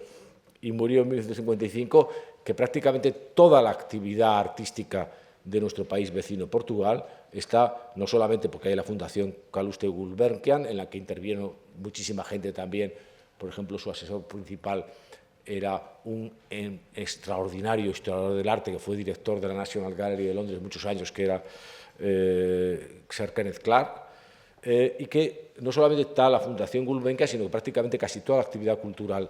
y murió en 1955, que prácticamente toda la actividad artística de nuestro país vecino, Portugal, está no solamente porque hay la Fundación Calouste Gulbenkian, en la que intervino muchísima gente también, por ejemplo, su asesor principal era un extraordinario historiador del arte que fue director de la National Gallery de Londres muchos años, que era Sir Kenneth Clark, y que no solamente está la Fundación Gulbenkian, sino que prácticamente casi toda la actividad cultural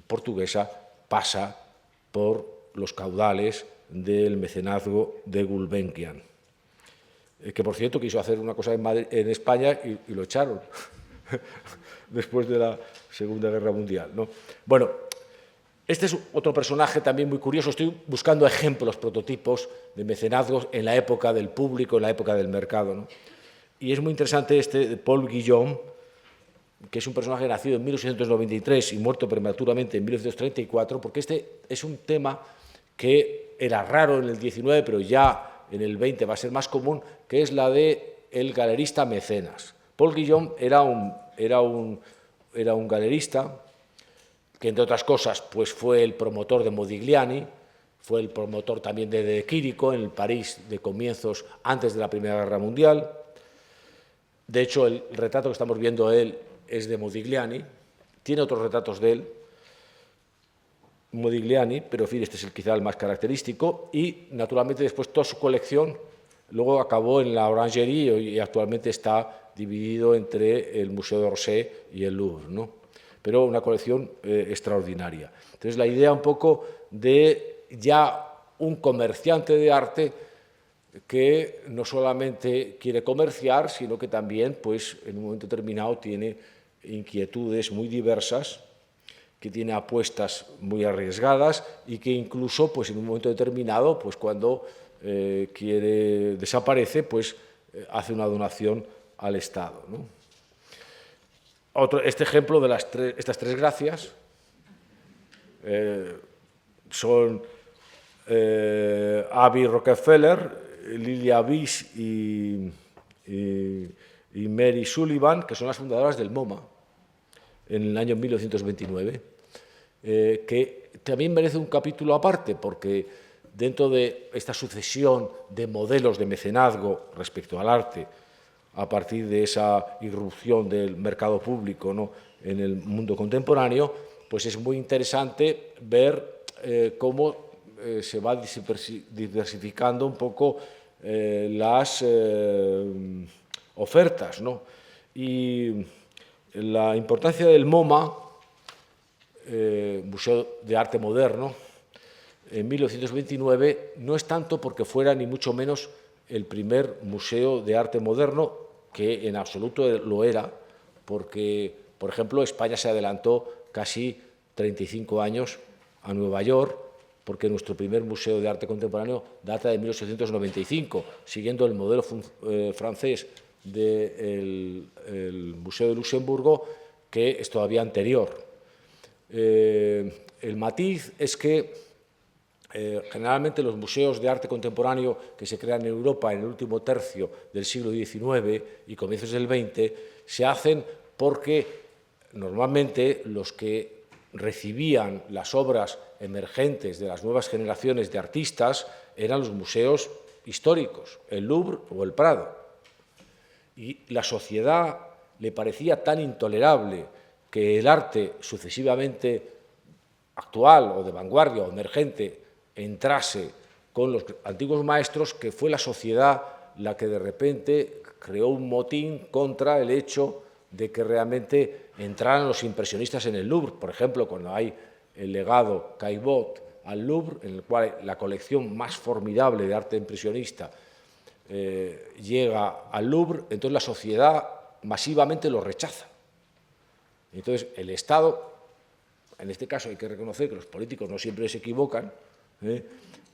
portuguesa pasa por los caudales del mecenazgo de Gulbenkian, que por cierto quiso hacer una cosa en España y lo echaron después de la Segunda Guerra Mundial, ¿no? Bueno, este es otro personaje también muy curioso. Estoy buscando ejemplos, prototipos de mecenazgos en la época del público, en la época del mercado, ¿no? Y es muy interesante este de Paul Guillaume, que es un personaje nacido en 1893 y muerto prematuramente en 1934, porque este es un tema que era raro en el 19, pero ya en el 20 va a ser más común, que es la de el galerista mecenas. Paul Guillaume era un galerista que, entre otras cosas, pues fue el promotor de Modigliani, fue el promotor también de Quirico en el París de comienzos antes de la Primera Guerra Mundial. De hecho, el retrato que estamos viendo de él es de Modigliani, tiene otros retratos de él, Modigliani, pero en fin, este es quizá el más característico, y naturalmente después toda su colección luego acabó en la Orangerie y actualmente está dividido entre el Museo d'Orsay y el Louvre, ¿no? Pero una colección extraordinaria. Entonces, la idea un poco de ya un comerciante de arte que no solamente quiere comerciar, sino que también, pues, en un momento determinado tiene inquietudes muy diversas, que tiene apuestas muy arriesgadas y que incluso, pues, en un momento determinado, pues, cuando desaparece, pues, hace una donación al Estado, ¿no? Este ejemplo de estas tres gracias son Abbie Rockefeller, Lilia Weiss y Mary Sullivan, que son las fundadoras del MoMA en el año 1929, que también merece un capítulo aparte, porque dentro de esta sucesión de modelos de mecenazgo respecto al arte, a partir de esa irrupción del mercado público, ¿no?, en el mundo contemporáneo, pues es muy interesante ver cómo se va diversificando un poco las ofertas, ¿no? Y la importancia del MoMA, Museo de Arte Moderno, en 1929, no es tanto porque fuera ni mucho menos el primer museo de arte moderno, que en absoluto lo era, porque, por ejemplo, España se adelantó casi 35 años a Nueva York, porque nuestro primer museo de arte contemporáneo data de 1895, siguiendo el modelo francés del Museo de Luxemburgo, que es todavía anterior. El matiz es que generalmente los museos de arte contemporáneo que se crean en Europa en el último tercio del siglo XIX y comienzos del XX se hacen porque normalmente los que recibían las obras emergentes de las nuevas generaciones de artistas eran los museos históricos, el Louvre o el Prado. Y la sociedad le parecía tan intolerable que el arte sucesivamente actual o de vanguardia o emergente entrase con los antiguos maestros, que fue la sociedad la que de repente creó un motín contra el hecho de que realmente entraran los impresionistas en el Louvre. Por ejemplo, cuando hay el legado Caillebotte al Louvre, en el cual la colección más formidable de arte impresionista llega al Louvre, entonces la sociedad masivamente lo rechaza. Entonces el Estado, en este caso hay que reconocer que los políticos no siempre se equivocan,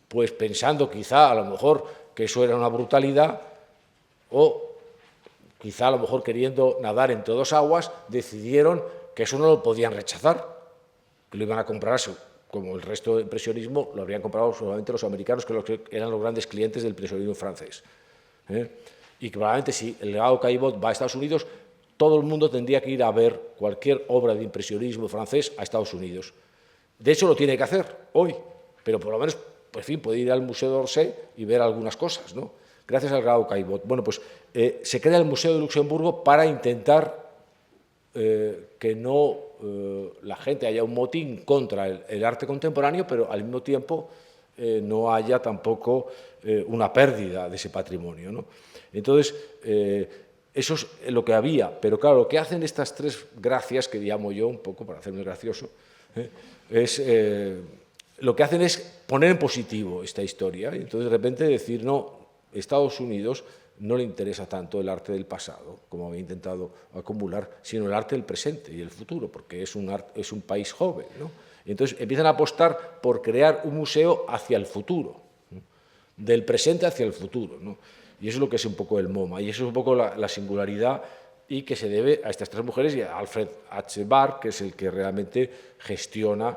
pues pensando quizá a lo mejor que eso era una brutalidad, o quizá a lo mejor queriendo nadar entre dos aguas, decidieron que eso no lo podían rechazar, que lo iban a comprar, como el resto del impresionismo, lo habrían comprado solamente los americanos, que eran los grandes clientes del impresionismo francés. Y que probablemente si el legado Caillebotte va a Estados Unidos, todo el mundo tendría que ir a ver cualquier obra de impresionismo francés a Estados Unidos. De hecho, lo tiene que hacer hoy, pero por lo menos, por fin, puede ir al Museo d'Orsay y ver algunas cosas, ¿no? Gracias al grado Caillebotte. Bueno, pues se crea el Museo de Luxemburgo para intentar que no la gente haya un motín contra el arte contemporáneo, pero al mismo tiempo no haya tampoco una pérdida de ese patrimonio, ¿no? Entonces, eso es lo que había, pero claro, lo que hacen estas tres gracias, que llamo yo un poco para hacerme gracioso, lo que hacen es poner en positivo esta historia, y entonces de repente decir, no, Estados Unidos no le interesa tanto el arte del pasado, como había intentado acumular, sino el arte del presente y el futuro, porque es un país joven, ¿no? Y entonces empiezan a apostar por crear un museo hacia el futuro, ¿no? Del presente hacia el futuro, ¿no? Y eso es lo que es un poco el MoMA, y eso es un poco la singularidad, y que se debe a estas tres mujeres y a Alfred H. Barr, que es el que realmente gestiona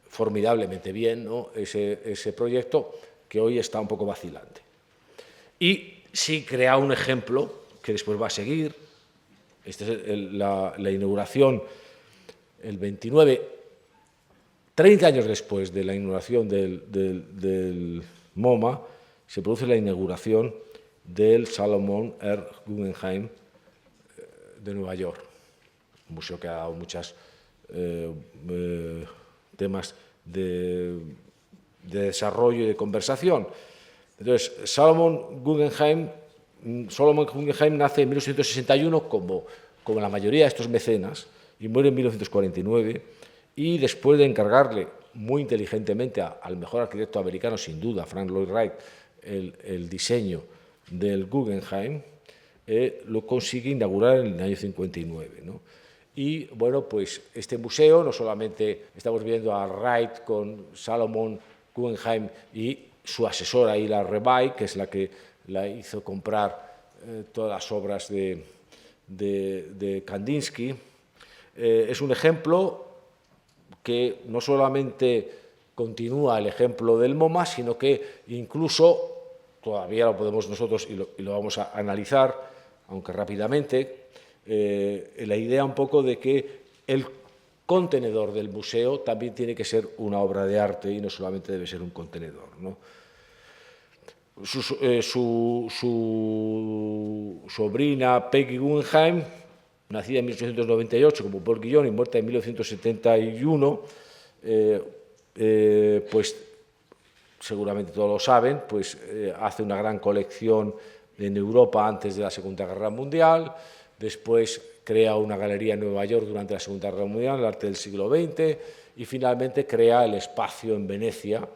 formidablemente bien, ¿no?, ese proyecto, que hoy está un poco vacilante. Y sí crea un ejemplo que después va a seguir. Esta es la inauguración, el 29, 30 años después de la inauguración del MoMA, se produce la inauguración del Salomon R. Guggenheim de Nueva York, un museo que ha dado muchos temas de desarrollo y de conversación. Entonces, Salomon Guggenheim nace en 1861 como la mayoría de estos mecenas y muere en 1949, y después de encargarle muy inteligentemente al mejor arquitecto americano, sin duda, Frank Lloyd Wright, el diseño del Guggenheim, lo consigue inaugurar en el año 59, ¿no? Y, bueno, pues este museo, no solamente estamos viendo a Wright con Salomon Guggenheim y su asesora Hilaire Rebay, que es la que la hizo comprar todas las obras de Kandinsky, es un ejemplo que no solamente continúa el ejemplo del MoMA, sino que incluso, todavía lo podemos nosotros y lo vamos a analizar, aunque rápidamente, la idea un poco de que el contenedor del museo también tiene que ser una obra de arte y no solamente debe ser un contenedor, ¿no? Su sobrina Peggy Guggenheim, nacida en 1898 como Paul Guillon y muerta en 1971, pues seguramente todos lo saben, pues hace una gran colección en Europa antes de la Segunda Guerra Mundial, después crea una galería en Nueva York durante la Segunda Guerra Mundial, el arte del siglo XX, y finalmente crea el espacio en Venecia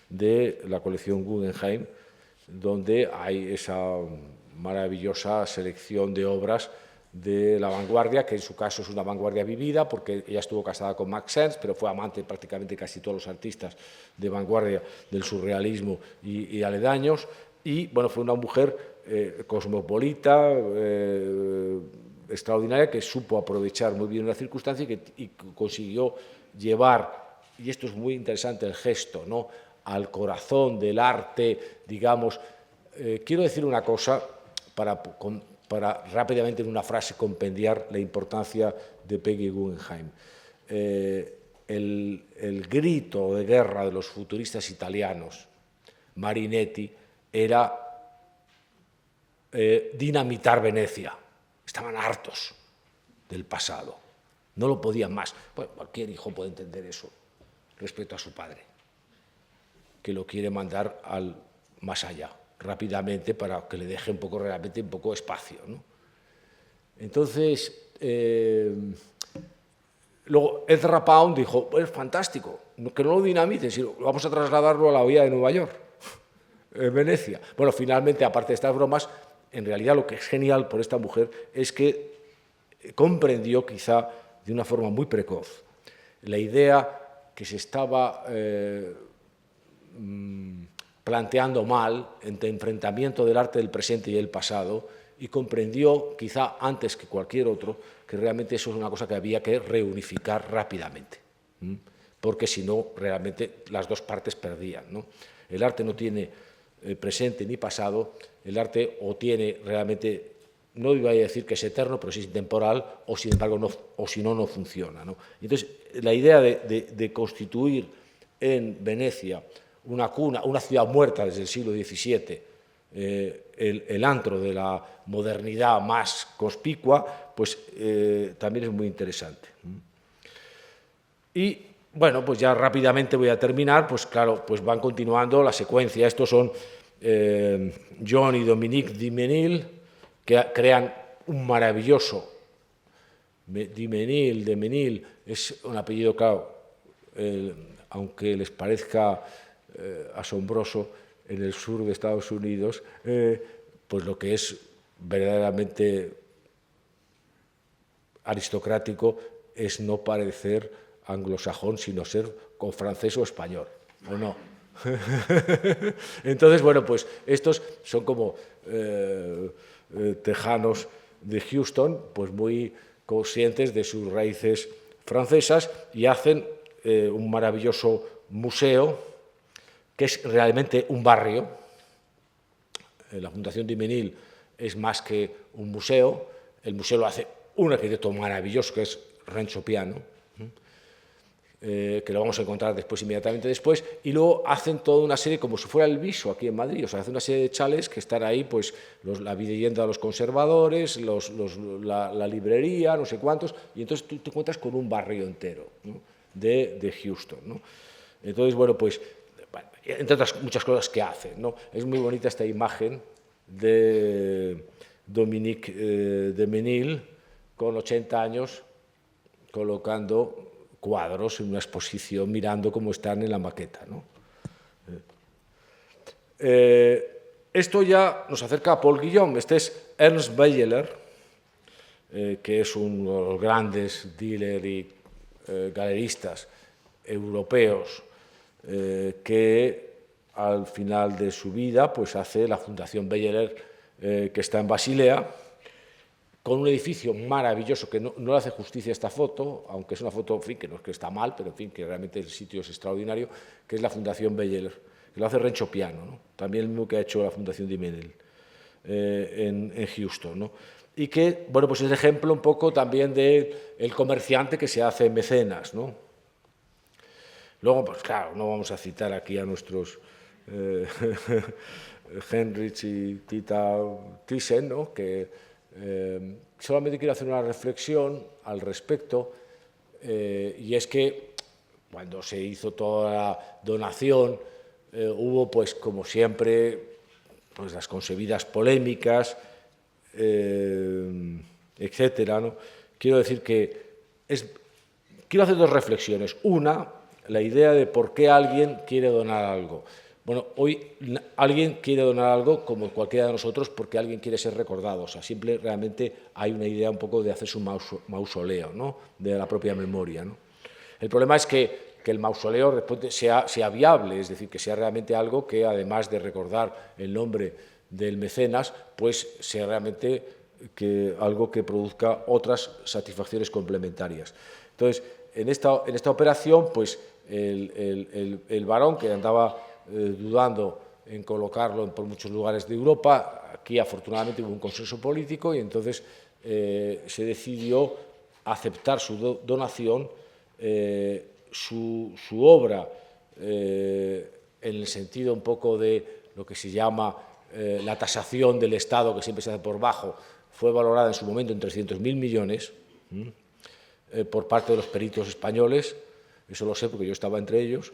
de la colección Guggenheim, donde hay esa maravillosa selección de obras de la vanguardia, que en su caso es una vanguardia vivida, porque ella estuvo casada con Max Ernst, pero fue amante de prácticamente casi todos los artistas de vanguardia del surrealismo y aledaños, y bueno, fue una mujer cosmopolita, extraordinaria, que supo aprovechar muy bien la circunstancia y consiguió llevar, y esto es muy interesante, el gesto, ¿no?, al corazón del arte, digamos. Quiero decir una cosa para rápidamente en una frase compendiar la importancia de Peggy Guggenheim. El grito de guerra de los futuristas italianos, Marinetti, era dinamitar Venecia. Estaban hartos del pasado, no lo podían más. Bueno, cualquier hijo puede entender eso respecto a su padre, que lo quiere mandar al más allá, rápidamente, para que le deje realmente un poco espacio, ¿no? Entonces, luego Ezra Pound dijo, es fantástico, que no lo dinamiten, sino vamos a trasladarlo a la bahía de Nueva York, en Venecia. Bueno, finalmente, aparte de estas bromas, en realidad lo que es genial por esta mujer es que comprendió, quizá de una forma muy precoz, la idea que se estaba planteando mal entre enfrentamiento del arte del presente y el pasado, y comprendió, quizá antes que cualquier otro, que realmente eso es una cosa que había que reunificar rápidamente, porque si no, realmente las dos partes perdían, ¿no? El arte no tiene presente ni pasado, el arte o tiene realmente no iba a decir que es eterno, pero sí es intemporal, o sin embargo, o si no, no funciona, ¿no? Entonces, la idea de constituir en Venecia una cuna, una ciudad muerta desde el siglo XVII, el antro de la modernidad más conspicua, pues también es muy interesante. Y, bueno, pues ya rápidamente voy a terminar, pues claro, pues van continuando la secuencia. Estos son John y Dominique Dimenil, que crean un maravilloso Dimenil es un apellido, claro, aunque les parezca asombroso, en el sur de Estados Unidos, pues lo que es verdaderamente aristocrático es no parecer anglosajón, sino ser con francés o español, ¿o no? Entonces, bueno, pues estos son como tejanos de Houston, pues muy conscientes de sus raíces francesas y hacen un maravilloso museo que es realmente un barrio. La Fundación Dimenil es más que un museo. El museo lo hace un arquitecto maravilloso que es Renzo Piano, que lo vamos a encontrar después, inmediatamente después, y luego hacen toda una serie, como si fuera el Viso aquí en Madrid, o sea, hacen una serie de chales que están ahí, pues la vivienda de los conservadores, la librería, no sé cuántos, y entonces tú te encuentras con un barrio entero, ¿no?, de Houston, ¿no? Entonces, bueno, pues, entre otras muchas cosas que hacen, ¿no? Es muy bonita esta imagen de Dominique de Menil, con 80 años, colocando cuadros en una exposición, mirando cómo están en la maqueta, ¿no? Esto ya nos acerca a Paul Guillaume. Este es Ernst Beyeler, que es uno de los grandes dealers y galeristas europeos, que al final de su vida pues hace la Fundación Beyeler, que está en Basilea, con un edificio maravilloso, que no le hace justicia a esta foto, aunque es una foto, en fin, que no es que está mal, pero en fin, que realmente el sitio es extraordinario, que es la Fundación Beyeler, que lo hace Renzo Piano, ¿no? También el mismo que ha hecho la Fundación Dimenil en Houston, ¿no? Y que, bueno, pues es ejemplo un poco también del comerciante que se hace mecenas, ¿no? Luego, pues claro, no vamos a citar aquí a nuestros Heinrich y Tita Thyssen, ¿no?, que solamente quiero hacer una reflexión al respecto, y es que cuando se hizo toda la donación hubo, pues como siempre, pues las concebidas polémicas, etcétera, ¿no? Quiero decir que quiero hacer dos reflexiones. Una, la idea de por qué alguien quiere donar algo. Bueno, hoy alguien quiere donar algo, como cualquiera de nosotros, porque alguien quiere ser recordado. O sea, siempre realmente hay una idea un poco de hacer su mausoleo, ¿no?, de la propia memoria, ¿no? El problema es que el mausoleo sea viable, es decir, que sea realmente algo que, además de recordar el nombre del mecenas, pues sea realmente algo que produzca otras satisfacciones complementarias. Entonces, en esta operación, pues el varón, que andaba dudando en colocarlo por muchos lugares de Europa, aquí afortunadamente hubo un consenso político y entonces se decidió aceptar su donación, su obra, en el sentido un poco de lo que se llama la tasación del Estado, que siempre se hace por bajo, fue valorada en su momento en 300.000 millones por parte de los peritos españoles. Eso lo sé porque yo estaba entre ellos,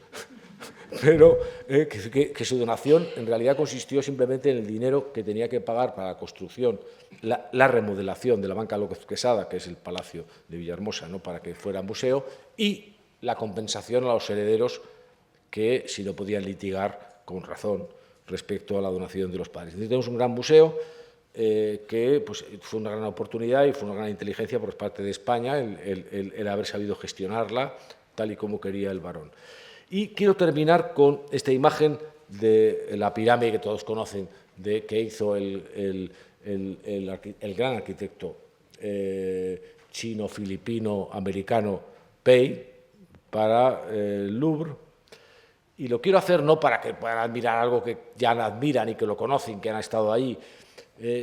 pero que su donación en realidad consistió simplemente en el dinero que tenía que pagar para la construcción, la remodelación de la Banca López Quesada, que es el Palacio de Villahermosa, ¿no?, para que fuera museo, y la compensación a los herederos que si no podían litigar con razón respecto a la donación de los padres. Entonces tenemos un gran museo que pues, fue una gran oportunidad y fue una gran inteligencia por parte de España el haber sabido gestionarla tal y como quería el varón. Y quiero terminar con esta imagen de la pirámide que todos conocen, que hizo el gran arquitecto chino-filipino-americano Pei para el Louvre. Y lo quiero hacer no para que puedan admirar algo que ya admiran y que lo conocen, que han estado ahí,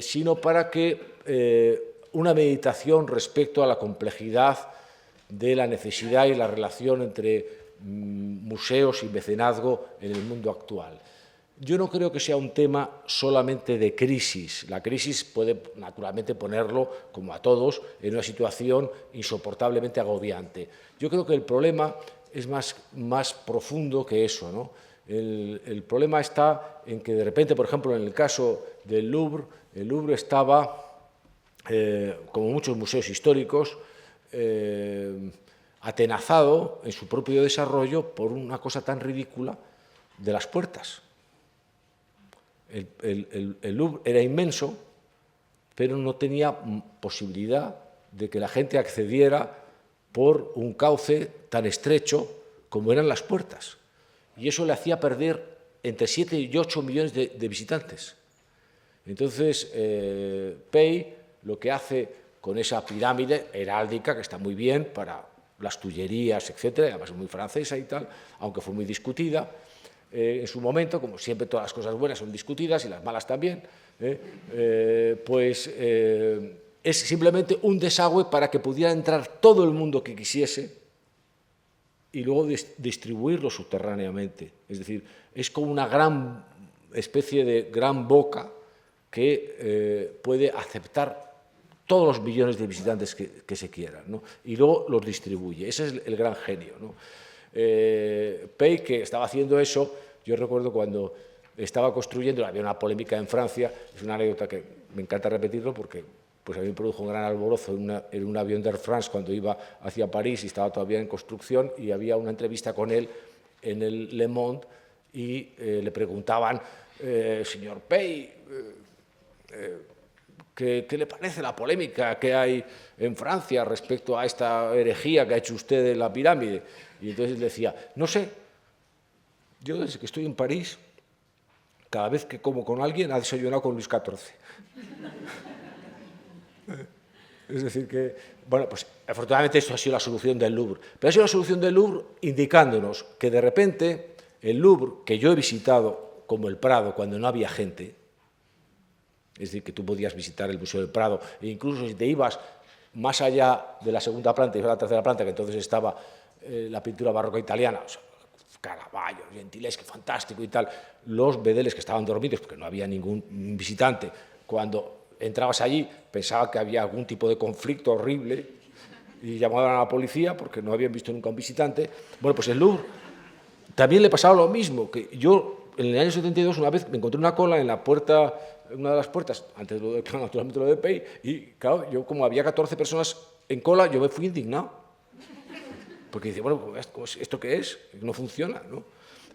sino para que una meditación respecto a la complejidad de la necesidad y la relación entre museos y mecenazgo en el mundo actual. Yo no creo que sea un tema solamente de crisis. La crisis puede, naturalmente, ponerlo, como a todos, en una situación insoportablemente agobiante. Yo creo que el problema es más profundo que eso, ¿no? El problema está en que, de repente, por ejemplo, en el caso del Louvre, el Louvre estaba, como muchos museos históricos, atenazado en su propio desarrollo por una cosa tan ridícula de las puertas. El Louvre era inmenso, pero no tenía posibilidad de que la gente accediera por un cauce tan estrecho como eran las puertas. Y eso le hacía perder entre 7 y 8 millones de visitantes. Entonces, Pei lo que hace con esa pirámide heráldica, que está muy bien para las Tullerías, etcétera, además es muy francesa y tal, aunque fue muy discutida en su momento, como siempre todas las cosas buenas son discutidas y las malas también, es simplemente un desagüe para que pudiera entrar todo el mundo que quisiese y luego distribuirlo subterráneamente. Es decir, es como una gran especie de gran boca que puede aceptar todos los millones de visitantes que se quieran, ¿no? Y luego los distribuye. Ese es el gran genio, ¿no? Pei, que estaba haciendo eso, yo recuerdo cuando estaba construyendo, había una polémica en Francia, es una anécdota que me encanta repetirlo porque pues a mí me produjo un gran alborozo en un avión de Air France cuando iba hacia París y estaba todavía en construcción, y había una entrevista con él en el Le Monde y le preguntaban, señor Pei, ¿qué le parece la polémica que hay en Francia respecto a esta herejía que ha hecho usted de la pirámide? Y entonces decía, no sé, yo desde que estoy en París, cada vez que como con alguien ha desayunado con Luis XIV. Es decir que, bueno, pues afortunadamente esto ha sido la solución del Louvre. Pero ha sido la solución del Louvre indicándonos que de repente el Louvre, que yo he visitado como el Prado cuando no había gente, es decir, que tú podías visitar el Museo del Prado, e incluso si te ibas más allá de la segunda planta y a la tercera planta, que entonces estaba la pintura barroca italiana, o sea, Caravaggio, Gentileschi, fantástico y tal, los bedeles que estaban dormidos, porque no había ningún visitante, cuando entrabas allí pensaban que había algún tipo de conflicto horrible y llamaban a la policía porque no habían visto nunca un visitante. Bueno, pues el Louvre también le pasaba lo mismo, que yo en el año 72 una vez me encontré una cola en la puerta, en una de las puertas, antes de naturalmente lo de Pei, y claro, yo como había 14 personas en cola, yo me fui indignado. Porque dice, bueno, ¿esto qué es? No funciona, ¿no?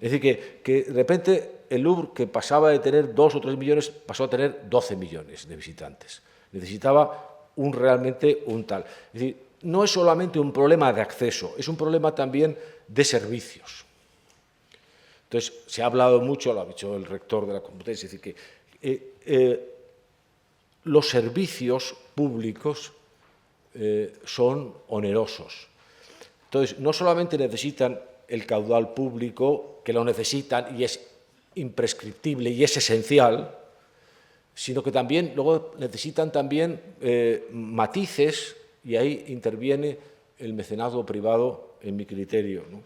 Es decir, que de repente el Louvre, que pasaba de tener 2 o 3 millones, pasó a tener 12 millones de visitantes. Necesitaba realmente un tal. Es decir, no es solamente un problema de acceso, es un problema también de servicios. Entonces, se ha hablado mucho, lo ha dicho el rector de la Complutense, es decir, que los servicios públicos son onerosos. Entonces, no solamente necesitan el caudal público, que lo necesitan y es imprescriptible y es esencial, sino que también luego necesitan también matices, y ahí interviene el mecenazgo privado, en mi criterio, ¿no?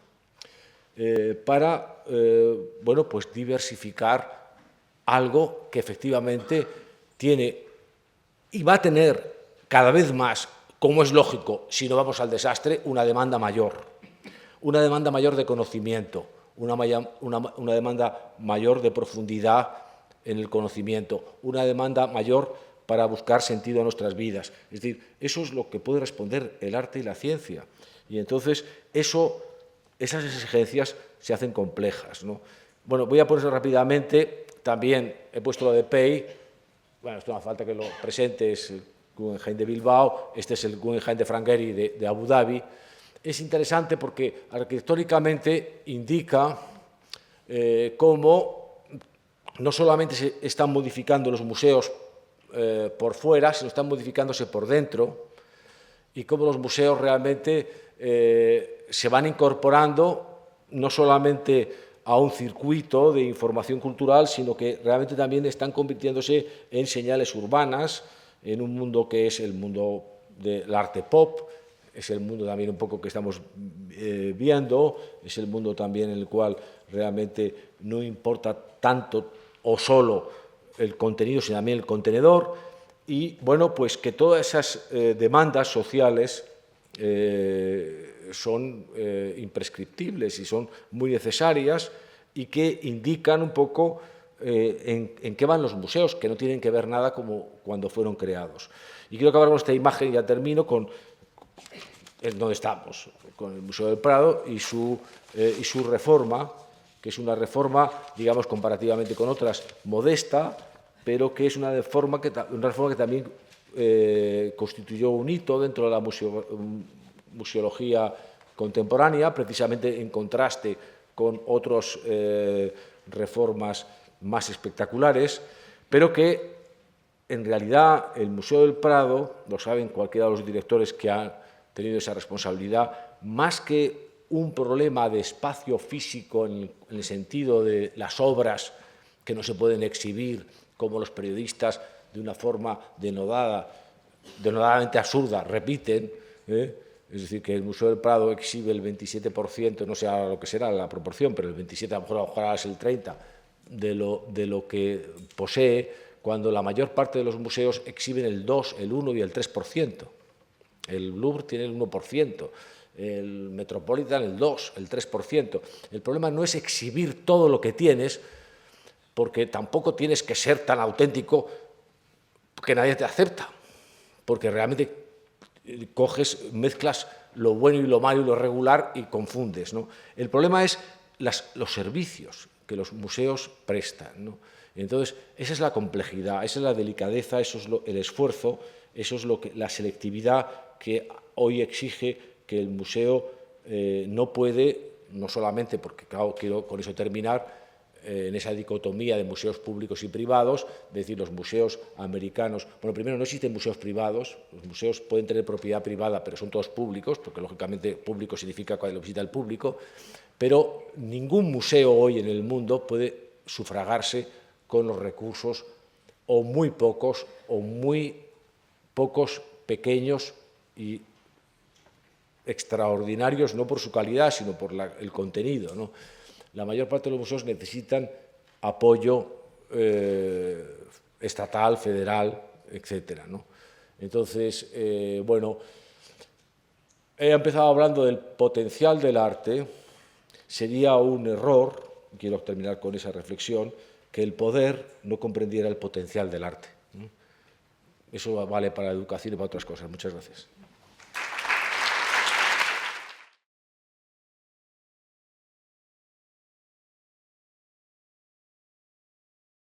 Para bueno, pues diversificar algo que efectivamente tiene y va a tener cada vez más, como es lógico, si no vamos al desastre, una demanda mayor de conocimiento, una demanda mayor de profundidad en el conocimiento, una demanda mayor para buscar sentido a nuestras vidas. Es decir, eso es lo que puede responder el arte y la ciencia. Y entonces esas exigencias se hacen complejas, ¿no? Bueno, voy a ponerlo rápidamente. También he puesto lo de Pei. Bueno, esto no hace falta que lo presente, es el Guggenheim de Bilbao, este es el Guggenheim de Frank Gehry de Abu Dhabi. Es interesante porque arquitectónicamente indica cómo no solamente se están modificando los museos por fuera, sino están modificándose por dentro, y cómo los museos realmente se van incorporando no solamente a un circuito de información cultural, sino que realmente también están convirtiéndose en señales urbanas, en un mundo que es el mundo del arte pop, es el mundo también un poco que estamos viendo, es el mundo también en el cual realmente no importa tanto o solo el contenido, sino también el contenedor, y bueno, pues que todas esas demandas sociales son imprescriptibles y son muy necesarias y que indican un poco en qué van los museos, que no tienen que ver nada como cuando fueron creados. Y quiero acabar con esta imagen, y ya termino, en donde estamos, con el Museo del Prado y su reforma, que es una reforma, digamos, comparativamente con otras, modesta, pero que es una reforma que también constituyó un hito dentro de la museología contemporánea, precisamente en contraste con otras reformas más espectaculares, pero que en realidad el Museo del Prado, lo saben cualquiera de los directores que han tenido esa responsabilidad, más que un problema de espacio físico en el sentido de las obras que no se pueden exhibir como los periodistas de una forma denodadamente absurda repiten, es decir, que el Museo del Prado exhibe el 27%, no sé ahora lo que será la proporción, pero el 27%, a lo mejor es el 30%, de lo que posee, cuando la mayor parte de los museos exhiben el 2, el 1 y el 3%. El Louvre tiene el 1%, el Metropolitan el 2, el 3%. El problema no es exhibir todo lo que tienes, porque tampoco tienes que ser tan auténtico que nadie te acepta, porque realmente mezclas lo bueno y lo malo y lo regular y confundes, ¿no? El problema es los servicios que los museos prestan, ¿no? Entonces, esa es la complejidad, esa es la delicadeza, eso es el esfuerzo, eso es la selectividad que hoy exige que el museo no puede, no solamente porque, claro, quiero con eso terminar, en esa dicotomía de museos públicos y privados, es decir, los museos americanos, bueno, primero no existen museos privados, los museos pueden tener propiedad privada, pero son todos públicos, porque lógicamente público significa cuando lo visita el público, pero ningún museo hoy en el mundo puede sufragarse con los recursos o muy pocos pequeños y extraordinarios, no por su calidad, sino por el contenido, ¿no? La mayor parte de los museos necesitan apoyo estatal, federal, etcétera, ¿no? Entonces, bueno, he empezado hablando del potencial del arte. Sería un error, quiero terminar con esa reflexión, que el poder no comprendiera el potencial del arte. Eso vale para la educación y para otras cosas. Muchas gracias.